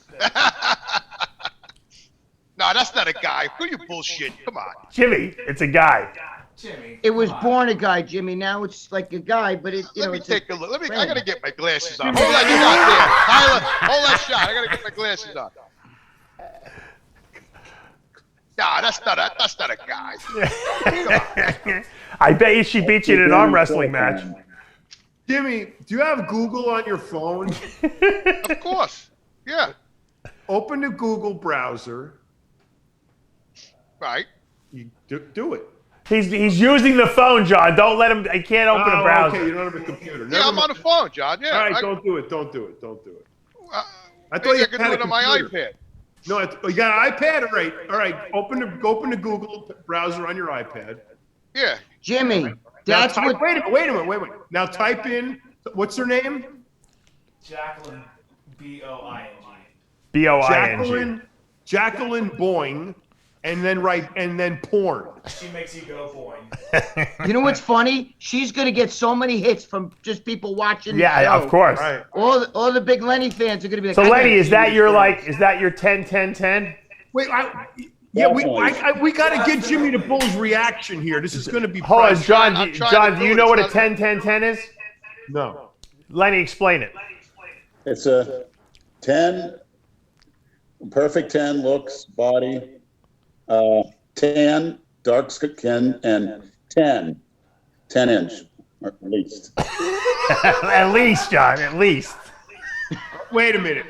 No, that's not a guy. Who you bullshit? Come on. Jimmy, it's a guy. Jimmy. It was born a guy, Jimmy. Now it's like a guy, but it. Let me take a look. I gotta get my glasses on. Hold that shot there, Tyler. Hold that shot. I gotta get my glasses on. Nah, that's not a guy. I bet you she beat you in an arm wrestling match. Jimmy, do you have Google on your phone? Of course. Yeah. Open the Google browser. Right. You do it. He's using the phone, John. Don't let him. I can't open a browser. Okay, you don't have a computer. Yeah, I'm on the phone, John. Yeah. All right, don't do it. Don't do it. I thought you could do it on my iPad. No, you got an iPad? All right. Open the Google browser on your iPad. Yeah. Jimmy, that's what. Wait a minute. Now type in, what's her name? Jacqueline, B-O-I-N-G. B-O-I-N-G. Jacqueline Boing, and then porn. She makes you go boing. You know what's funny? She's gonna get so many hits from just people watching. Yeah, the show. of course. Right. All the big Lenny fans are gonna be like. So Lenny, is that your 10-10-10? Wait, we got to get Jimmy the Bull's reaction here. This is going to be. Hold on, John. Do you know what a 10-10-10 is? No. Lenny, explain it. It's a 10, perfect 10 looks, body, 10, dark skin, and 10 inch, or at least. At least, John, at least. Wait a minute.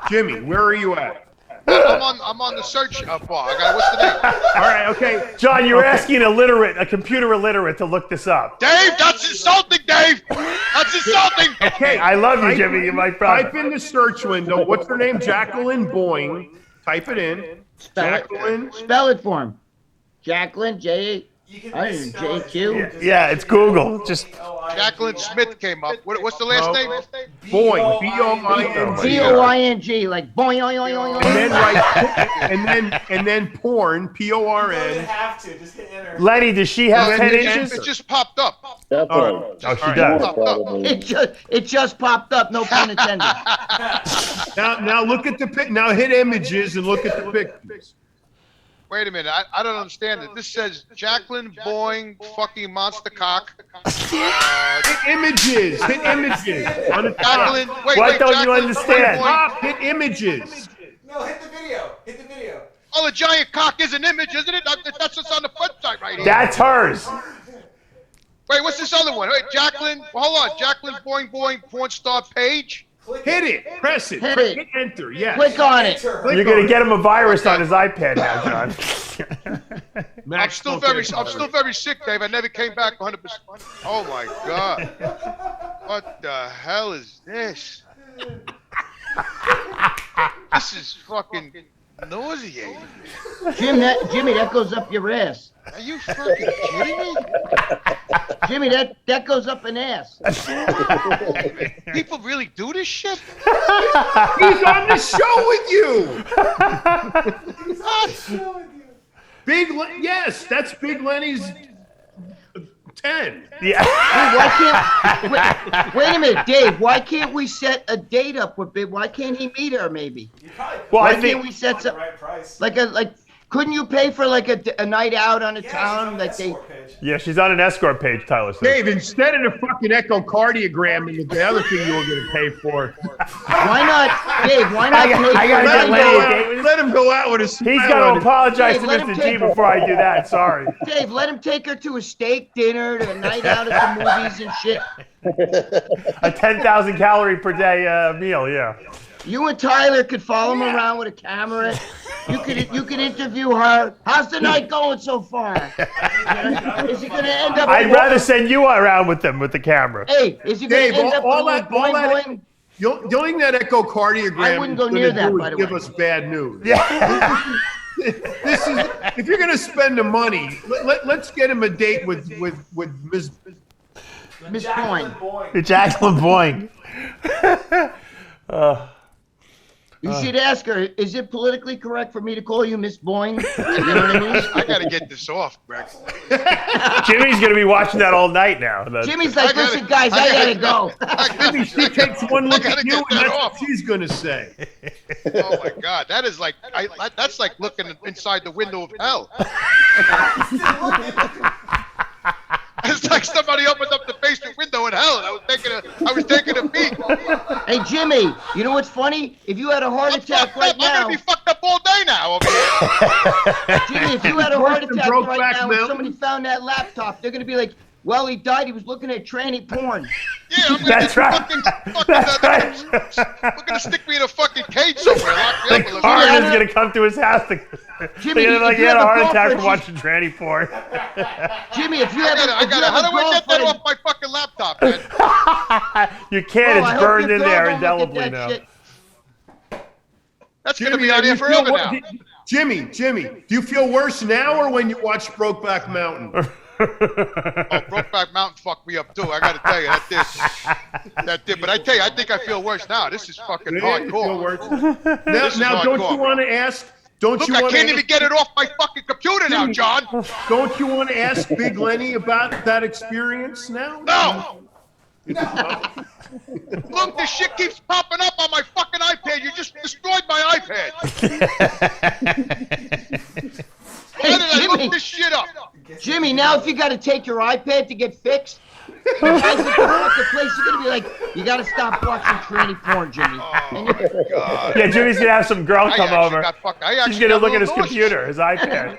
Jimmy, where are you at? I'm on the search bar. What's the name? All right, okay. John, you're asking a computer illiterate to look this up. Dave, that's insulting, Dave. That's insulting. Okay, I love you, Jimmy. You're my brother. Type in the search window. What's her name? Jacqueline Boing. Type it in. Spell it for him. Jacqueline, You can I didn't misspell it. JQ. Yeah, it's Google. Just Jacqueline Smith came up. What's the last name? Boing. B-O-I-N-G. B-O-I-N-G, like boing, oing, oing, oing, And then oing. and then porn, You don't P-O-R-N. have to. Just hit enter. Lenny, does she have 10 inches? It just popped up. That's All all. right. Oh, she All right. does. Popped up. Probably. It just popped up, no pun intended. Now look at the pic. Now hit images and look at the pictures. Wait a minute. I don't understand it. This says Jacqueline Boing fucking monster cock. Hit images. Hit images. On the top. Jacqueline, What don't you Jacqueline understand? Boing. Top. Hit images. No, hit the video. Hit the video. Oh, the giant cock is an image, isn't it? That's what's on the website right here. That's hers. Wait, what's this other one? Wait, Jacqueline. Hold on. Jacqueline Boing Boing porn star page. Hit it. Press it. Hit it. Hit enter. Yes. Click on it. Enter. Click You're gonna on get it. him a virus on his iPad now, John. I'm Max, still don't get I'm it. still very sick, Dave. I never came back 100%. Oh my God. What the hell is this? This is fucking nauseating. Jimmy, that goes up your ass. Are you fucking kidding me? Jimmy, that goes up an ass. People really do this shit? He's on the show with you. Yes, that's Big Lenny's 10. Yeah. Wait a minute, Dave. Why can't we set a date up with Big? Why can't he meet her? Maybe. Well, Why I can't think we set The some right price. like? Couldn't you pay for like a night out on a Yeah, town? she's Like on they. the page. yeah, she's on an escort page, Tyler says. Dave, instead of the fucking echocardiogram and the other thing you were going to pay for, Why not, Dave? Why not? I gotta let get him, Lenny go a out, date with let him go out with a He's smile got on to his- apologize Dave, to let him Mr. G take- before I do that. Sorry. Dave, let him take her to a steak dinner, to a night out at the movies and shit. A 10,000 calorie per day meal, yeah. You and Tyler could follow him around with a camera. You could interview her. How's the night going so far? Is he gonna end up? I'd rather send you around with them with the camera. Hey, is he gonna Dave, end up all with that- boing all that- boing? The only thing that echocardiogram I wouldn't go is near gonna that, do by is the give way. us bad news. Yeah. This is if you're going to spend the money, let's get him a date with Ms. Miss Jacqueline Boing. Boing. Jacqueline Boing. You should ask her. Is it politically correct for me to call you Miss Boing? You know what I mean? I gotta get this off, Greg. Jimmy's going to be watching that all night now. Jimmy's like, listen, guys, I gotta go. She takes one look gotta at you, get and that that's off. what she's going to say. Oh my God, that is like that's like looking inside the window of hell. It's like somebody opened up the basement window in hell, and I was taking a peek. Hey, Jimmy, you know what's funny? If you had a heart I'm attack fucked right up. I'm now, gonna be fucked up all day now over here. Jimmy, if you had a heart Worse than attack right Brokeback now and Mountain. somebody found that laptop, they're gonna be like, well, he died. He was looking at tranny porn. Yeah, I'm gonna That's get right. That's right. We're gonna stick me in a fucking cage somewhere. Lock me The up and coroner's going to come to his house. Jimmy, They're like, if you he had have a a heart attack from girlfriend, watching tranny porn. Jimmy, if you have I gotta, how do I get that off my fucking laptop, man? You can't. I It's hope burned your in girl there don't look at indelibly that now. shit. That's gonna Jimmy, be out do you here feel forever now. Jimmy, do you feel worse now or when you watched Brokeback Mountain? Oh, Brokeback Mountain fucked me up too. I gotta tell you, that did. But I tell you, I think I feel worse now. This is fucking Yeah, you feel hardcore. worse? This is Now, don't you hardcore. want to ask? Don't Look, you I want can't to? even get it off my fucking computer now, John. Don't you want to ask Big Lenny about that experience now? No. Look, this shit keeps popping up on my fucking iPad. You just destroyed my iPad. Why did I Jimmy. look this shit up? Jimmy, now if you got to take your iPad to get fixed, the guys at the fucking place are gonna be like, you got to stop watching tranny porn, Jimmy. And you- Yeah, Jimmy's going to have some girl come over. She's going to look at his nauseous. computer, his iPad.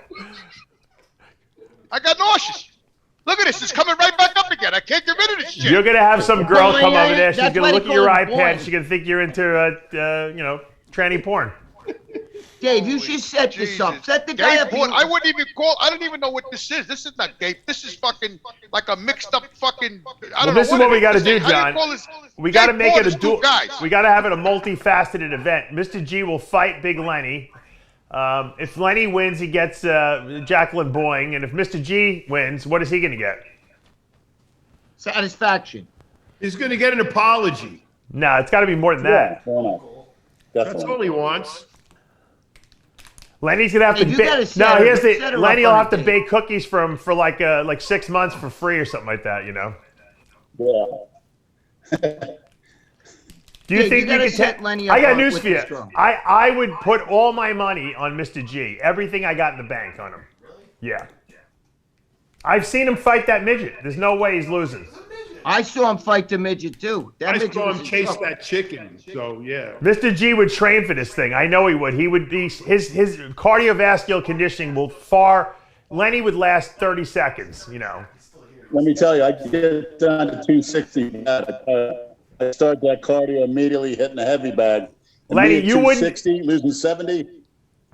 I got nauseous. Look at this. It's coming right back up again. I can't get rid of this shit. You're going to have some girl come over there. She's That's going why to they look at your call it iPad. porn. She's going to think you're into, tranny porn. Dave, you should set this up. Set the guy Gay up. porn. I wouldn't even call. I don't even know what this is. This is not gay. This is fucking like a mixed up fucking. I don't know this is what we got to it do, is. How do you John. call this? We got to Gay make porn it a is two duel. guys. We got to have it a multifaceted event. Mr. G will fight Big Lenny. If Lenny wins, he gets Jacqueline Boying, and if Mr. G wins, what is he going to get? Satisfaction. He's going to get an apology. No, it's got to be more than that. That's all he wants. Lenny's gonna have to bake. No, here's the. Lenny will have to bake cookies for like 6 months for free or something like that. You know. Yeah. Do you think you could Lenny? I got news for you. I would put all my money on Mr. G. Everything I got in the bank on him. Really? Yeah. I've seen him fight that midget. There's no way he's losing. I saw him fight the midget too. I saw him chase that chicken. So yeah. Mr. G would train for this thing. I know he would. He would be his cardiovascular conditioning will far. Lenny would last 30 seconds. You know. Let me tell you, I could get down to 260. I start that cardio immediately, hitting the heavy bag. Lenny, you wouldn't 260, losing 70.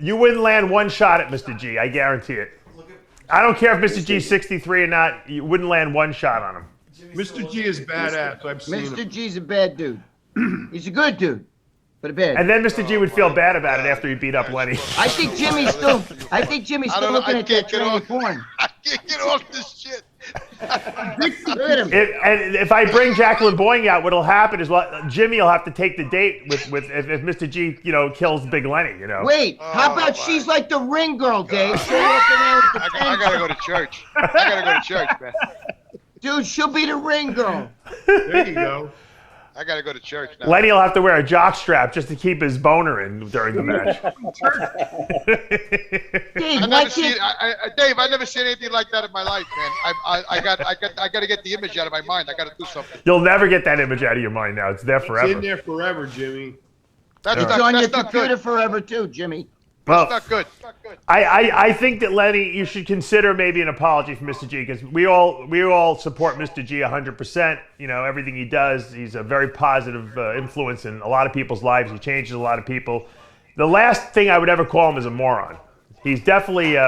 You wouldn't land one shot at Mr. G. I guarantee it. I don't care if Mr. G's 63 or not. You wouldn't land one shot on him. Mr. G is badass. I've seen him. Mr. G's a bad dude. He's a good dude, but a bad. And then Mr. G would feel bad about it after he beat up Lenny. I think Jimmy's still looking at that training porn. I can't get off this shit. Look at him. And if I bring Jacqueline Boying out, what'll happen is Jimmy will have to take the date with if Mr. G, kills Big Lenny, Wait, how about she's like the ring girl, Dave? I gotta go to church. I gotta go to church, man. Dude, she'll be the ring girl. There you go. I gotta go to church now. Lenny will have to wear a jock strap just to keep his boner in during the match. Dave, I've never seen anything like that in my life, man. I got to get the image out of my mind. I got to do something. You'll never get that image out of your mind now. It's there forever. It's in there forever, Jimmy. It's on your computer forever too, Jimmy. Well, that's not good. I think that Lenny, you should consider maybe an apology for Mr. G because we all support Mr. G 100%. Everything he does, he's a very positive influence in a lot of people's lives. He changes a lot of people. The last thing I would ever call him is a moron. He's definitely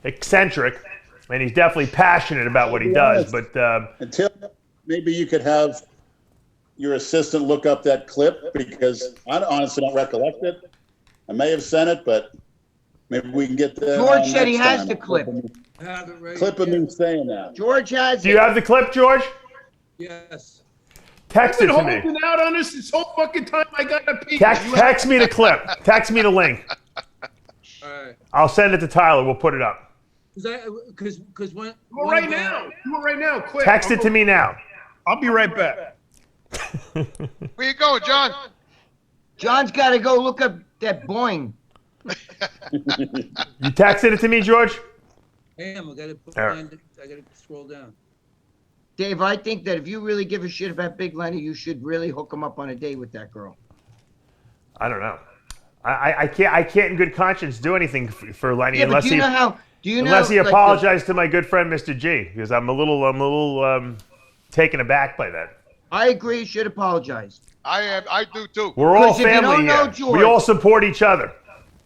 eccentric, and he's definitely passionate about what he does. But until maybe you could have your assistant look up that clip because I honestly don't recollect it. I may have sent it, but maybe we can get the. George said he has the clip. Clip of me saying that. George has it. Do you have the clip, George? Yes. Text it to me. I've been holding out on this whole fucking time. I got a peek. Text me the clip. Text me the link. All right. I'll send it to Tyler. We'll put it up. Because when. Do it right now. Do it right now. Quick. Text it to me now. I'll be right back. Where you going, John? John's got to go look up that Boing. You texted it to me, George? I am. I got to scroll down. Dave, I think that if you really give a shit about Big Lenny, you should really hook him up on a date with that girl. I don't know. I can't in good conscience do anything for Lenny unless he apologized to my good friend Mr. G because I'm a little taken aback by that. I agree. You should apologize. I do too. We're all family here. George, we all support each other.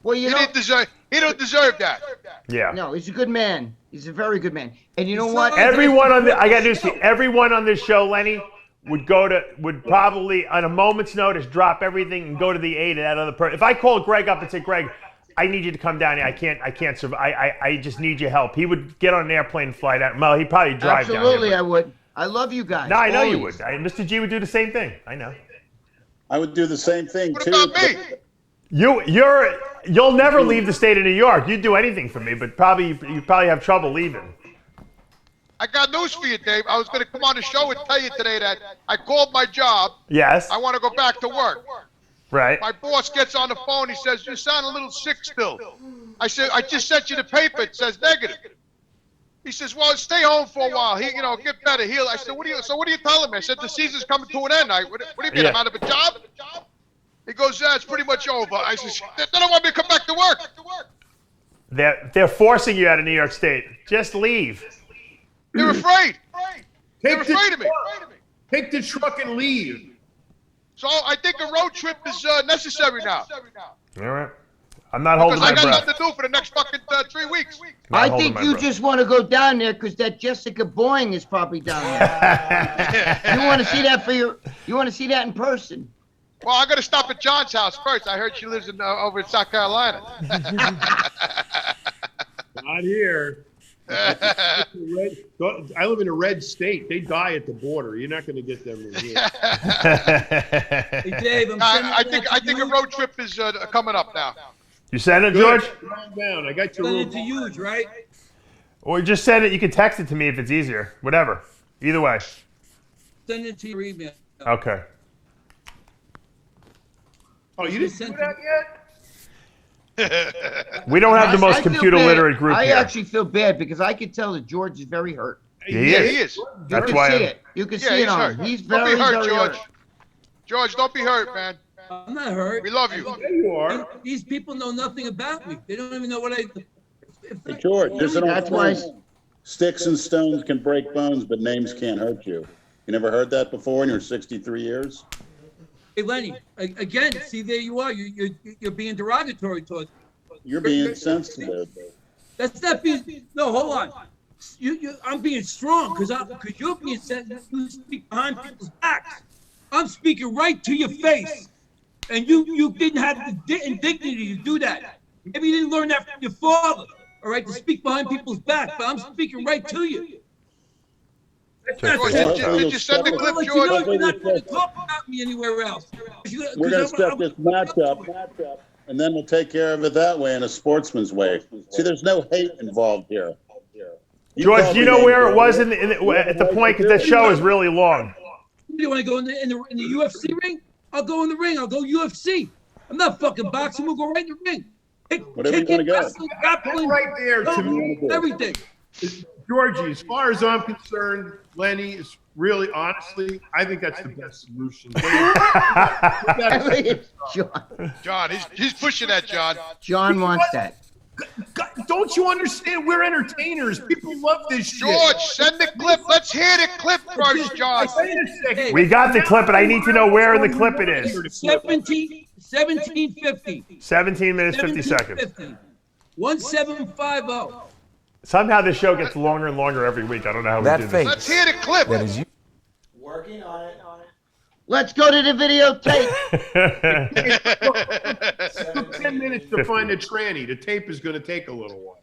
Well, he don't deserve that. Yeah. No, he's a good man. He's a very good man. And you know what? I got news for you. Everyone on this show, Lenny, would probably on a moment's notice drop everything and go to the aid of that other person. If I called Gregg up and said, Gregg, I need you to come down here. I can't survive. I just need your help. He would get on an airplane and fly down. Well, he'd probably drive down here. Absolutely, I would. I love you guys. No, I know you would. Mr. G would do the same thing. I know. I would do the same thing too. What about me? You'll never leave the state of New York. You'd do anything for me, but you probably have trouble leaving. I got news for you, Dave. I was going to come on the show and tell you today that I called my job. Yes. I want to go back to work. Right. My boss gets on the phone. He says, "You sound a little sick still." I said, "I just sent you the paper. It says negative." He says, "Well, stay home for a while. Get better, heal." I said, "What are you telling me?" I said, "The season's coming to an end. What do you mean? I'm out of a job?" He goes, "Yeah, it's pretty much over." I said, "They don't want me to come back to work." They're forcing you out of New York State. Just leave. They're afraid. They're afraid of me. Take the truck and leave. So I think a road trip is necessary now. All right. I'm not holding my breath. Because I got nothing to do for the next fucking 3 weeks. I think you just want to go down there because that Jessica Boing is probably down there. You want to see that You want to see that in person. Well, I got to stop at John's house first. I heard she lives over in South Carolina. Not here. I live in a red state. They die at the border. You're not going to get them in here. Hey, Dave, I think a road trip is coming up now. You send it, George? Calm down. I got your Send room. it to use, right? Or just send it. You can text it to me if it's easier. Whatever. Either way. Send it to your email. Okay. Oh, you didn't do that yet? We don't have the most I feel computer bad. literate group I here. actually feel bad because I can tell that George is very hurt. He Yeah, is. he is. That's You why can see I'm- it. You can Yeah, see it he's on hurt. him. He's Don't very, be hurt, very George. hurt. George, don't be hurt, man. I'm not hurt. We love you. There you are. These people know nothing about me. They don't even know what I. Hey, George, there's an old That's why. saying, sticks and stones can break bones, but names can't hurt you. You never heard that before in your 63 years? Hey, Lenny, again, see, there you are. You're being derogatory towards me. You're being sensitive. That's not being. No, hold on. I'm being strong because you're being sensitive. You speak behind people's backs. I'm speaking right to your face, and you didn't have the indignity to do that. Maybe you didn't learn that from your father. All right, to speak behind people's back, but I'm speaking right to you. George, did you send the I'm clip, gonna let you George? know you're not going to talk about me anywhere else. We're going to set this match up, and then we'll take care of it that way in a sportsman's way. See, there's no hate involved here. George, do you know where it was at the point? Because that show is really long. Do you want to go in the UFC ring? I'll go in the ring. I'll go UFC. I'm not fucking boxing. We'll go right in the ring. Whatever you want to go. Wrestling, grappling, Right there to me. everything. Georgie, as far as I'm concerned, Lenny is really, honestly, I think that's the best solution. John, he's pushing that, John. John wants that. God, don't you understand? We're entertainers. People love this shit. George, send the clip. Let's hear the clip first, John. Wait a second. We got the clip, but I need to know where in the clip it is. 1750. 17 minutes, 50 seconds. 1750. Somehow this show gets longer and longer every week. I don't know how we do this. Let's hear the clip. Working on it. Let's go to the videotape. It took 10 minutes to find a tranny. The tape is going to take a little while.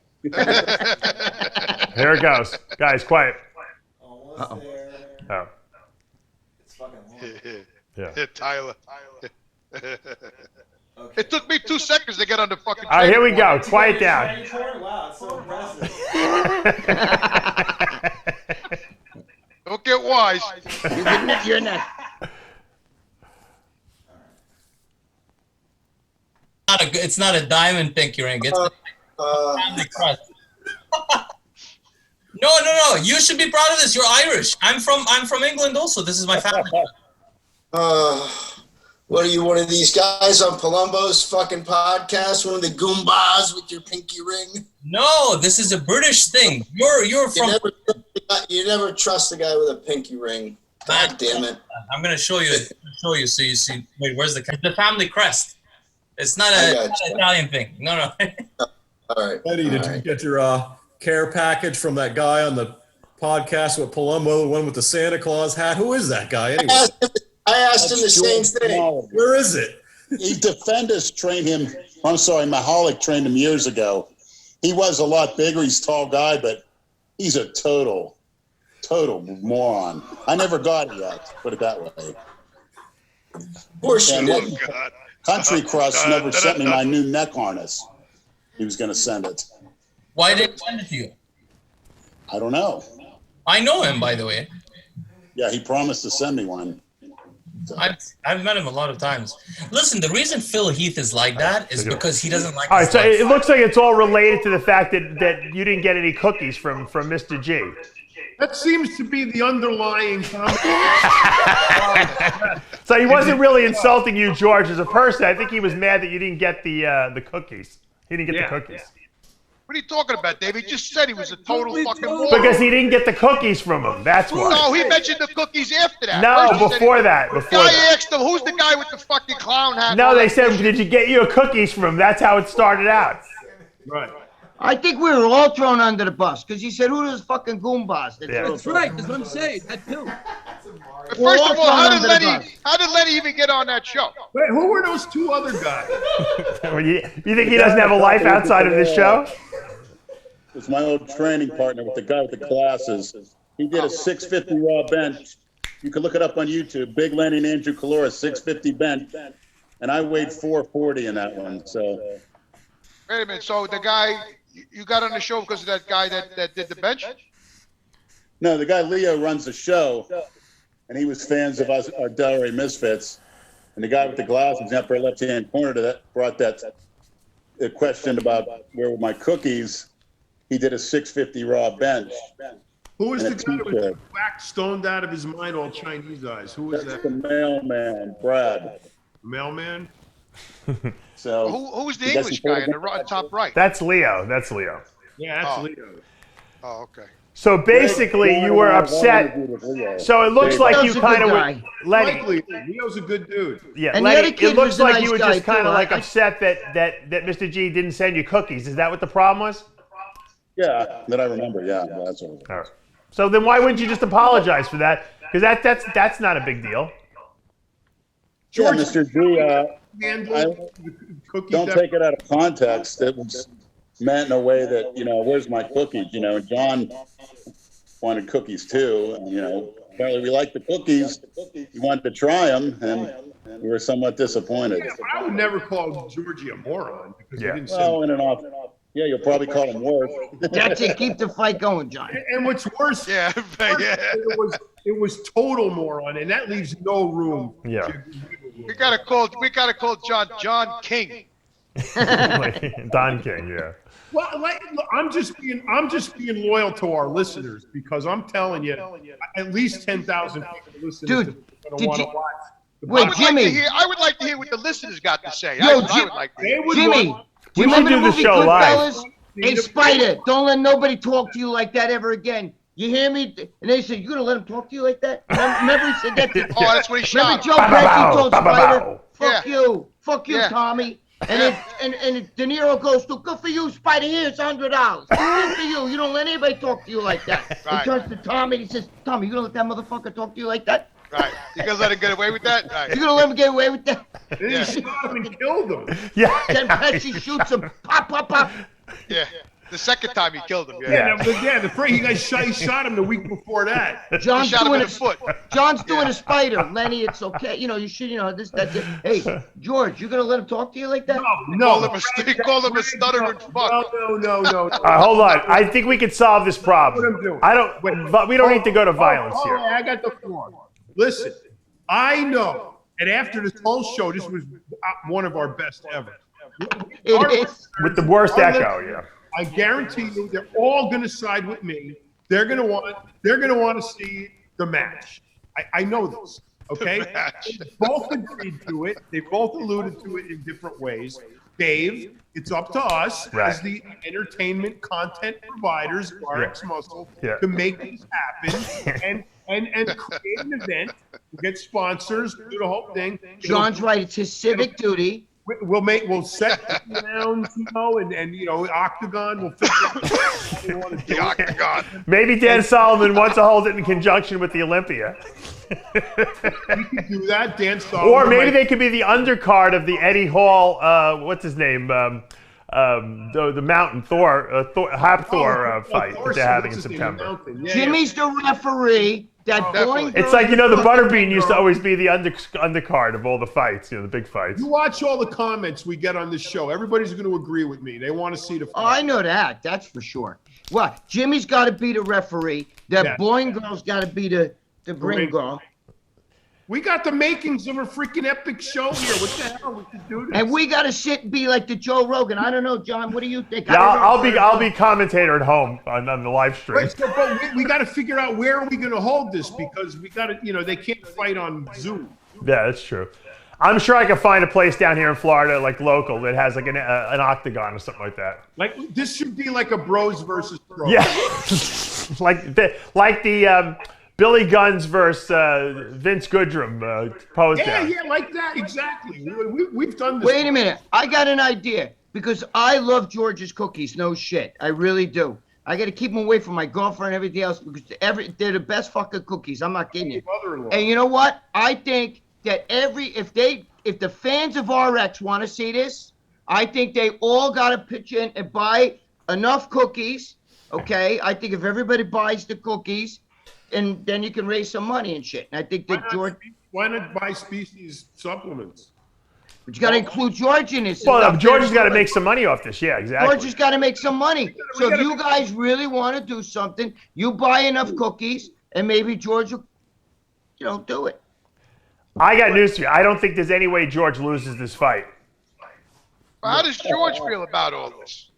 Here it goes. Guys, quiet. Almost there. Oh, It's fucking long. yeah. Tyler. It took me 2 seconds to get on the fucking. All right, here we go. training Quiet down. Training for it? Wow, it's so impressive. Don't get wise. You're not. It's not a diamond pinky ring. It's a family crest. No. You should be proud of this. You're Irish. I'm from England also. This is my family. What are you, one of these guys on Palumbo's fucking podcast? One of the Goombas with your pinky ring? No, this is a British thing. You're from. You never trust a guy with a pinky ring. God damn it! I'm gonna show you. So you see. Wait, where's the family crest? It's not an Italian thing. No. All right. Eddie, did you get your care package from that guy on the podcast with Palumbo, the one with the Santa Claus hat? Who is that guy anyway? I asked him the same thing. Where is it? Defenders trained him. I'm sorry, Mahalik trained him years ago. He was a lot bigger. He's a tall guy, but he's a total moron. I never got it yet, put it that way. Of course you didn't. Country Cross never sent me my new neck harness. He was going to send it. Why didn't he send it to you? I don't know. I know him, by the way. Yeah, he promised to send me one. So. I've met him a lot of times. Listen, the reason Phil Heath is like that is because he doesn't like. All right, so it looks like it's all related to the fact that you didn't get any cookies from Mr. G. That seems to be the underlying comment. So he wasn't really insulting you, George, as a person. I think he was mad that you didn't get the cookies. He didn't get the cookies. What are you talking about, Dave? He just said he was a total fucking moron. Because he didn't get the cookies from him. That's why. No, he mentioned the cookies after that. No, First he before said that. The guy asked him, who's the guy with the fucking clown hat? No, they said, did you get your cookies from him? That's how it started out. Right. I think we were all thrown under the bus because he said, who are those fucking Goombas? That's right. That's what I'm saying. That too. But first of all, how did Lenny even get on that show? Wait, who were those two other guys? You think he doesn't have a life outside of this show? It's my old training partner with the guy with the glasses. He did a 650 raw bench. You can look it up on YouTube. Big Lenny and Andrew Calora, 650 bench. And I weighed 440 in that one. So. Wait a minute. So the guy you got on the show because of that guy that did the bench? No, the guy Leo runs the show, and he was fans of us, our Delray Misfits. And the guy with the glasses, upper left-hand corner, brought that question about where were my cookies. He did a 650 raw bench. Who was the guy that was whacked, stoned out of his mind, all Chinese eyes? Who was that? The mailman, Brad. Mailman? So who was the English guy in the top right? That's Leo. Yeah, that's Leo. Oh, okay. So basically, you were upset. So it looks like you kind of were. Lenny. Leo's a good dude. Yeah, And Lenny, the other kid it looks was a like nice you were guy, just kind too. of like upset that Mr. G didn't send you cookies. Is that what the problem was? Yeah, that I remember. Yeah, that's what it was. All right. So then why wouldn't you just apologize for that? Because that's not a big deal. Yeah, Mr. G, don't take it out of context. It was meant in a way that, where's my cookies? And John wanted cookies too. And, apparently we liked the cookies. He wanted to try them, and we were somewhat disappointed. Yeah, but I would never call Georgie a moron because he didn't well, in and off. Yeah, you'll probably call him worse. That's it. Keep the fight going, John. And what's worse, it was total moron, and that leaves no room. Yeah. We gotta call John King. Don King, yeah. Well, look, I'm just being loyal to our listeners because I'm telling you, at least 10,000 people listening to this are gonna want to watch. Wait, Jimmy. I would like to hear what the listeners got to say. Yo, I would like to hear. Jimmy. Do you remember the movie Goodfellas? Hey, Spider, don't let nobody talk to you like that ever again. You hear me? And they said, "You're gonna let him talk to you like that?" Remember he said that. That's what he shot. Remember Joe Pesci told Spider, "Fuck you, Tommy." And De Niro goes to, "Good for you, Spider. Here's $100. Good for you. You don't let anybody talk to you like that." He turns to Tommy and he says, "Tommy, you gonna let that motherfucker talk to you like that?" Right. You gonna let him get away with that? Right. You gonna let him get away with that? And then he shot him and killed him. Yeah. Then Pesci shoots him. Pop, pop, pop. Yeah. The second time he killed him. He shot him the week before that. John's shot him doing in the foot. John's doing a Spider. Lenny, it's okay. You should, this, that's it. Hey, George, you gonna let him talk to you like that? No. Call him a stuttering fuck. No. All right, hold on. I think we could solve this problem. But we don't need to go to violence here. I got the floor. Listen, I know, and after this whole show, this was one of our best ever. It is. With the worst echo, yeah. I guarantee you, they're all going to side with me. They're going to want to see the match. I know this. Okay, they both agreed to it. They both alluded to it in different ways. Dave, it's up to us as the entertainment content providers of RxMuscle to make this happen and create an event, get sponsors, do the whole thing. John's right. It's his civic duty. We'll set the rounds, and Octagon. We'll figure out what we want to do. The Octagon. Maybe Dan Solomon wants to hold it in conjunction with the Olympia. We could do that, Dan Solomon. Or maybe they could be the undercard of the Eddie Hall. What's his name? The Mountain Thor, Hap-Thor fight that they're having in September. Jimmy's the referee. It's like the Butterbean used to always be the undercard of all the fights, the big fights. You watch all the comments we get on this show. Everybody's going to agree with me. They want to see the fight. Oh, I know that. That's for sure. Well, Jimmy's got to be the referee. The boy and girl's got to be the ring girl. We got the makings of a freaking epic show here. What the hell? We could do this. And we got to sit and be like the Joe Rogan. I don't know, John. What do you think? Yeah, I'll be commentator at home on the live stream. Right, but we got to figure out where are we going to hold this because we got to, they can't fight on Zoom. Yeah, that's true. I'm sure I can find a place down here in Florida, like local, that has like an octagon or something like that. Like this should be like a bros versus pros. Yeah, like the Billy Guns versus Vince Goodrum pose down. Yeah, like that, exactly. We've done this. Wait a minute. I got an idea because I love George's cookies. No shit. I really do. I got to keep them away from my girlfriend and everything else because they're the best fucking cookies. I'm not kidding you. And you know what? I think that if the fans of RX want to see this, I think they all got to pitch in and buy enough cookies. Okay, I think if everybody buys the cookies, and then you can raise some money and shit. And I think that George. Why not buy species supplements? But you got to include George in this. Well, George has got to make some money off this. Yeah, exactly. George has got to make some money. So if you guys really want to do something, you buy enough cookies, and maybe George will, do it. I got news for you. I don't think there's any way George loses this fight. How does George feel about all this?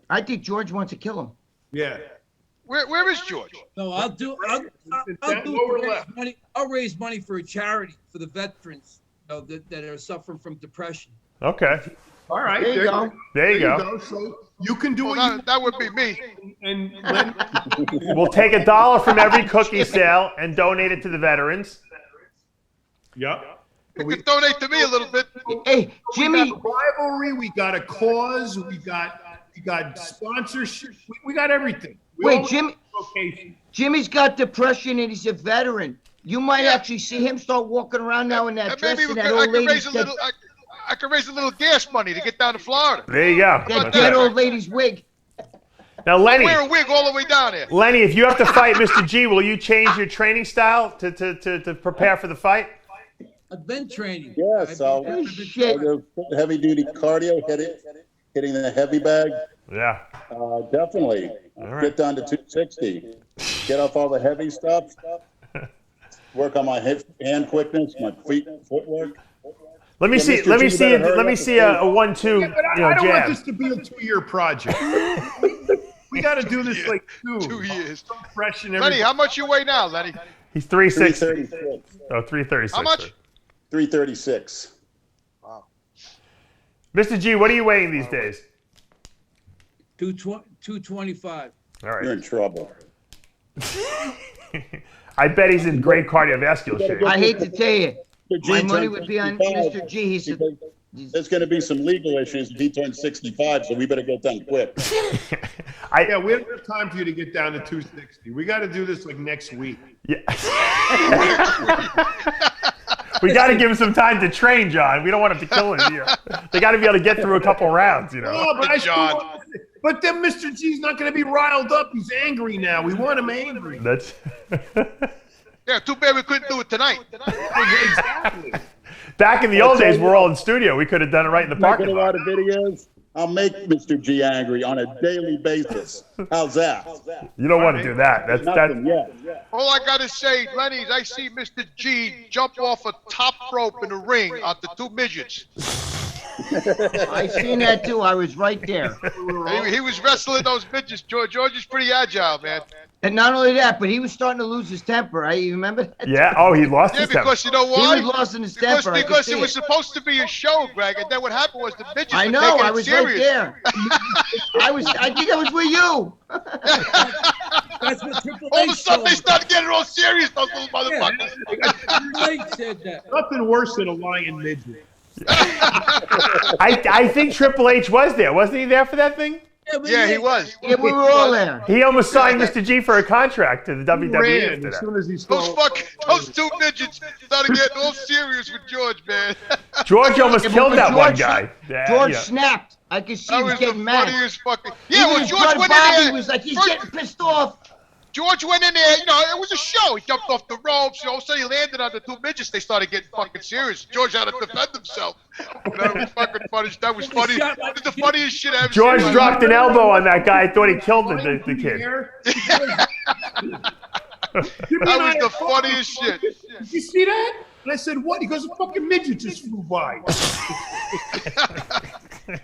I think George wants to kill him. Yeah. Where is George? No, I'll raise money for a charity for the veterans that are suffering from depression. Okay. All right. There you go. There you go. So you can do that would be me. And we'll take $1 from every cookie sale and donate it to the veterans. Yep. You can donate to me a little bit. Hey, Jimmy. We got a rivalry. We got a cause. We got sponsorship. We got everything. Jimmy's got depression and he's a veteran. You might actually see him start walking around now in that dress. Maybe and that old lady. I could raise a little gas money to get down to Florida. There you go. That dead old lady's wig. Now, Lenny. I'll wear a wig all the way down there. Lenny, if you have to fight Mr. G, will you change your training style to prepare for the fight? I've been training. Yes, I'll go heavy duty cardio, hitting the heavy bag. Yeah. Definitely. Right. Get down to 260. Get off all the heavy stuff. Work on my hand quickness, my footwork. Let me see a 1-2. I don't want this to be a 2-year project. We got to do this like 2 years. So fresh and Lenny, how much you weigh now, Lenny? He's 360. 336. Oh, 336. How much? 336. Wow. Mr. G, what are you weighing these days? 225. All right. You're in trouble. I bet he's in great cardiovascular shape. I hate to tell you, my money would be on Mr. G. There's going to be some legal issues if he turns 65, so we better get done quick. we don't have time for you to get down to 260. We got to do this like next week. Yeah. We got to give him some time to train, John. We don't want him to kill him here. They got to be able to get through a couple rounds, But then Mr. G's not going to be riled up. He's angry now. We want him angry. That's. Yeah, too bad we couldn't do it tonight. Exactly. Back in the old days, we're all in studio. We could have done it right in the parking lot. A lot of videos. I'll make Mr. G angry on a daily basis. How's that? You don't want to do that. That's. All I gotta say, Lenny, is I see Mr. G jump off a top rope in the ring onto 2 midgets. I seen that too. I was right there. He was wrestling those midgets. George is pretty agile, man. And not only that, but he was starting to lose his temper. You remember that? Yeah. Oh, he lost his temper. Yeah, because you know why? He was losing his temper. Because it was supposed to be a show, Greg, and then what happened was the midgets were taking it serious. I was right there. I think I was with you. That's what Triple H all of a sudden they started getting all serious, those little motherfuckers. Triple H said that. Nothing worse than a lion midget. I think Triple H was there. Wasn't he there for that thing? Yeah, he was. Yeah, we were all there. He almost signed Mr. G for a contract to the WWE. As soon as he those 2 midgets started getting all serious with George, man. George almost killed that one guy. George snapped. I could see he was getting mad. George went in there. Was like he's getting pissed off. George went in there, it was a show. He jumped off the ropes, all of a sudden he landed on the 2 midgets. They started getting fucking serious. George had to defend himself. That was fucking funny. That was funny. That was the funniest shit I've ever seen. George dropped an elbow on that guy. I thought he killed the kid. That was the funniest shit. Did you see that? And I said, what? He goes, a fucking midget just flew by.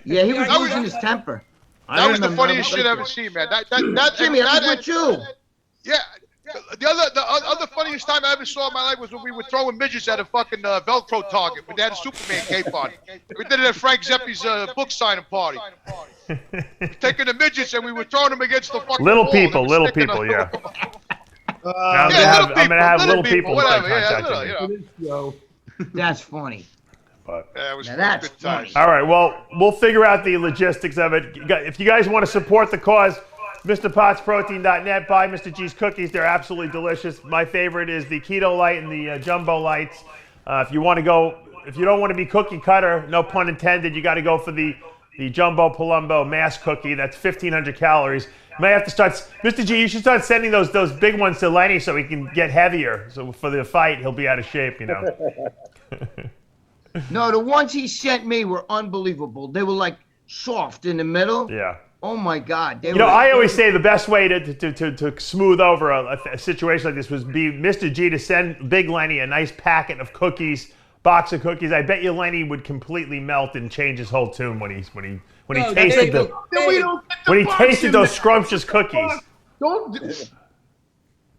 Yeah, he was losing his temper. That was the funniest shit I've ever seen, man. Jimmy, I was with you. Yeah. The other funniest time I ever saw in my life was when we were throwing midgets at a fucking Velcro target. We had a Superman cape on. We did it at Frank Zeppi's book signing party. Taking the midgets and we were throwing them against the fucking little wall. people, yeah. I'm gonna have little people whatever. That's funny. But that was that's good times. All right, well, we'll figure out the logistics of it. If you guys want to support the cause, MrPottsProtein.net. Buy Mr. G's cookies. They're absolutely delicious. My favorite is the Keto Light and the Jumbo Lights. If you don't want to be cookie cutter, no pun intended, you got to go for the Jumbo Palumbo mass cookie. That's 1,500 calories. You may have to start, Mr. G, you should start sending those big ones to Lenny so he can get heavier. So for the fight, he'll be out of shape, you know. No, the ones he sent me were unbelievable. They were like soft in the middle. Yeah. Oh my God. I always say the best way to smooth over a situation like this was be Mr. G to send Big Lenny a nice packet of cookies, box of cookies. I bet you Lenny would completely melt and change his whole tune when he tasted those scrumptious cookies. Don't.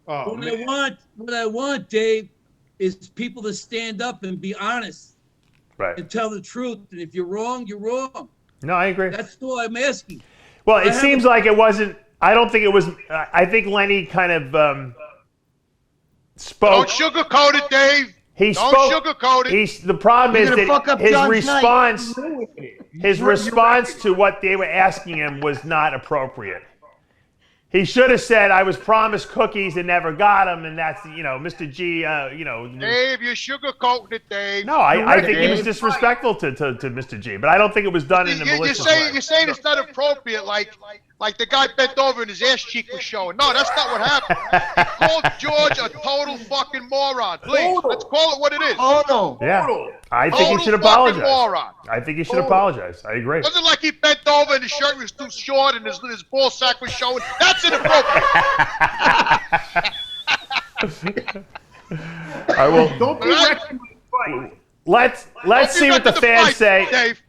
Oh, what I want, Dave, is people to stand up and be honest. Right. And tell the truth. And if you're wrong, you're wrong. No, I agree. That's all I'm asking. Well, it seems like it wasn't. I don't think it was. I think Lenny kind of spoke. Don't sugarcoat it, Dave. Don't sugarcoat it. The problem is that his response to what they were asking him was not appropriate. He should have said, "I was promised cookies and never got them," and that's Mr. G. Dave, you're sugarcoating it, Dave. No, I think he was disrespectful to Mr. G, but I don't think it was done in a malicious way. You're saying it's not appropriate, like the guy bent over and his ass cheek was showing. No, that's not what happened. He called George a total fucking moron. Please, let's call it what it is. Oh no. Yeah, I think he should apologize. I think he should apologize. I agree. It wasn't like he bent over and his shirt was too short and his ball sack was showing. That's inappropriate. I will. Don't be wrecking my fight. Let's see what the fans say. Dave.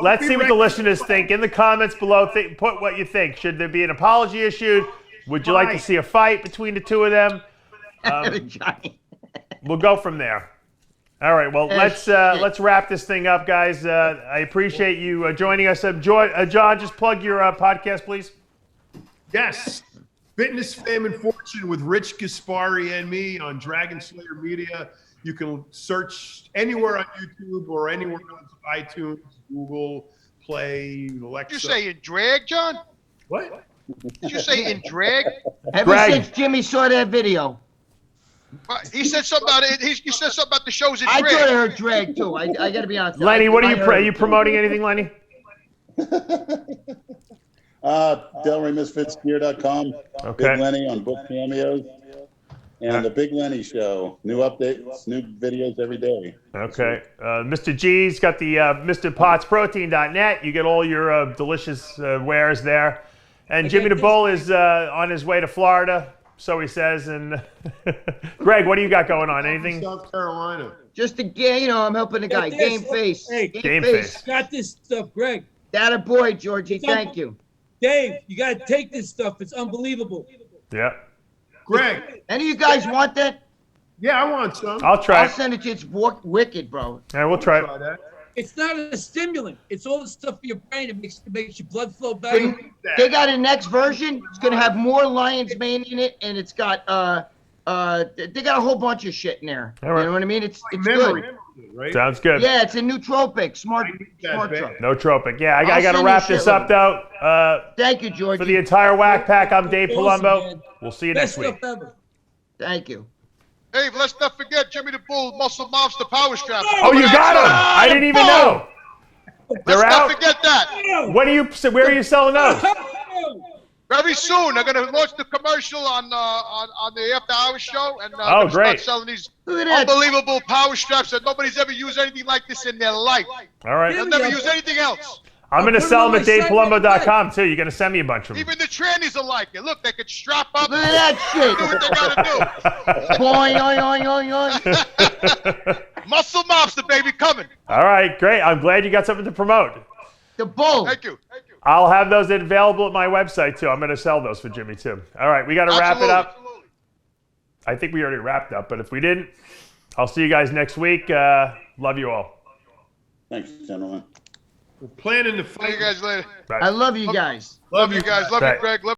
Let's see what the listeners think. In the comments below, put what you think. Should there be an apology issued? Would you like to see a fight between the two of them? We'll go from there. All right. Well, let's wrap this thing up, guys. I appreciate you joining us. John, just plug your podcast, please. Yes. Fitness, Fame, and Fortune with Rich Gaspari and me on Dragon Slayer Media. You can search anywhere on YouTube or anywhere on iTunes, Google, Play, Alexa. Did you say in drag, John? What? Did you say in drag? Ever since Jimmy saw that video. He said something about it. He said something about the shows in I drag. thought I heard drag too. I got to be honest. Lenny, what are you promoting? Anything, Lenny? DelRayMisfitsGear.com. Okay. Big Lenny on book cameos. And the Big Lenny Show. New updates, new videos every day. Okay. Mr. G's got the MrPottsProtein.net. You get all your delicious wares there. And Jimmy the Bull is on his way to Florida, so he says. And Greg, what do you got going on? Anything? South Carolina. Just I'm helping the guy. Game face. Hey, Game face. Got this stuff, Greg. That a boy, Georgie. Thank you. Dave, you got to take this stuff. It's unbelievable. Yeah. Greg. Any of you guys want that? Yeah, I want some. I'll try I'll it. send it to you. It's wicked, bro. Yeah, we'll try it. That. It's not a stimulant. It's all the stuff for your brain. It makes your blood flow better. They got a next version. It's gonna have more lion's mane in it, and it's got they got a whole bunch of shit in there. All right. You know what I mean? It's Memory, good. right? Sounds good. Yeah, it's a nootropic, smart drug. Nootropic. Yeah, I I'll got to send wrap you this shit up, though. Thank you, George. For the entire Whack Pack, I'm Dave Awesome, Palumbo. man. We'll see you Best next week. stuff ever. Thank you. Dave, let's not forget Jimmy the Bull, Muscle Mobster Power Strap. Oh, you got them! I didn't even know. They're Let's out. not forget that. Where are you selling those? Very soon, they're going to launch the commercial on the After Hours show, and Oh, great. start selling these Look at that. unbelievable power straps that nobody's ever used anything like this in their life. All right. They'll never use anything else. I'm going to put sell them them on at my site DavePalumbo.com, too. You're going to send me a bunch of them. Even the trannies are like it. Look, they could strap up Look and at that shit. do what they got to Boing, oing, oing, oing. do. Muscle Mobster, baby, coming. All right, great. I'm glad you got something to promote. The bull. Thank you. I'll have those available at my website, too. I'm going to sell those for Jimmy, too. All right, we got to wrap it up. Absolutely. I think we already wrapped up, but if we didn't, I'll see you guys next week. Love you all. Thanks, gentlemen. We're planning to See fight. you guys later. Bye. I love you guys. Love you guys. Love Bye. you, Greg. Love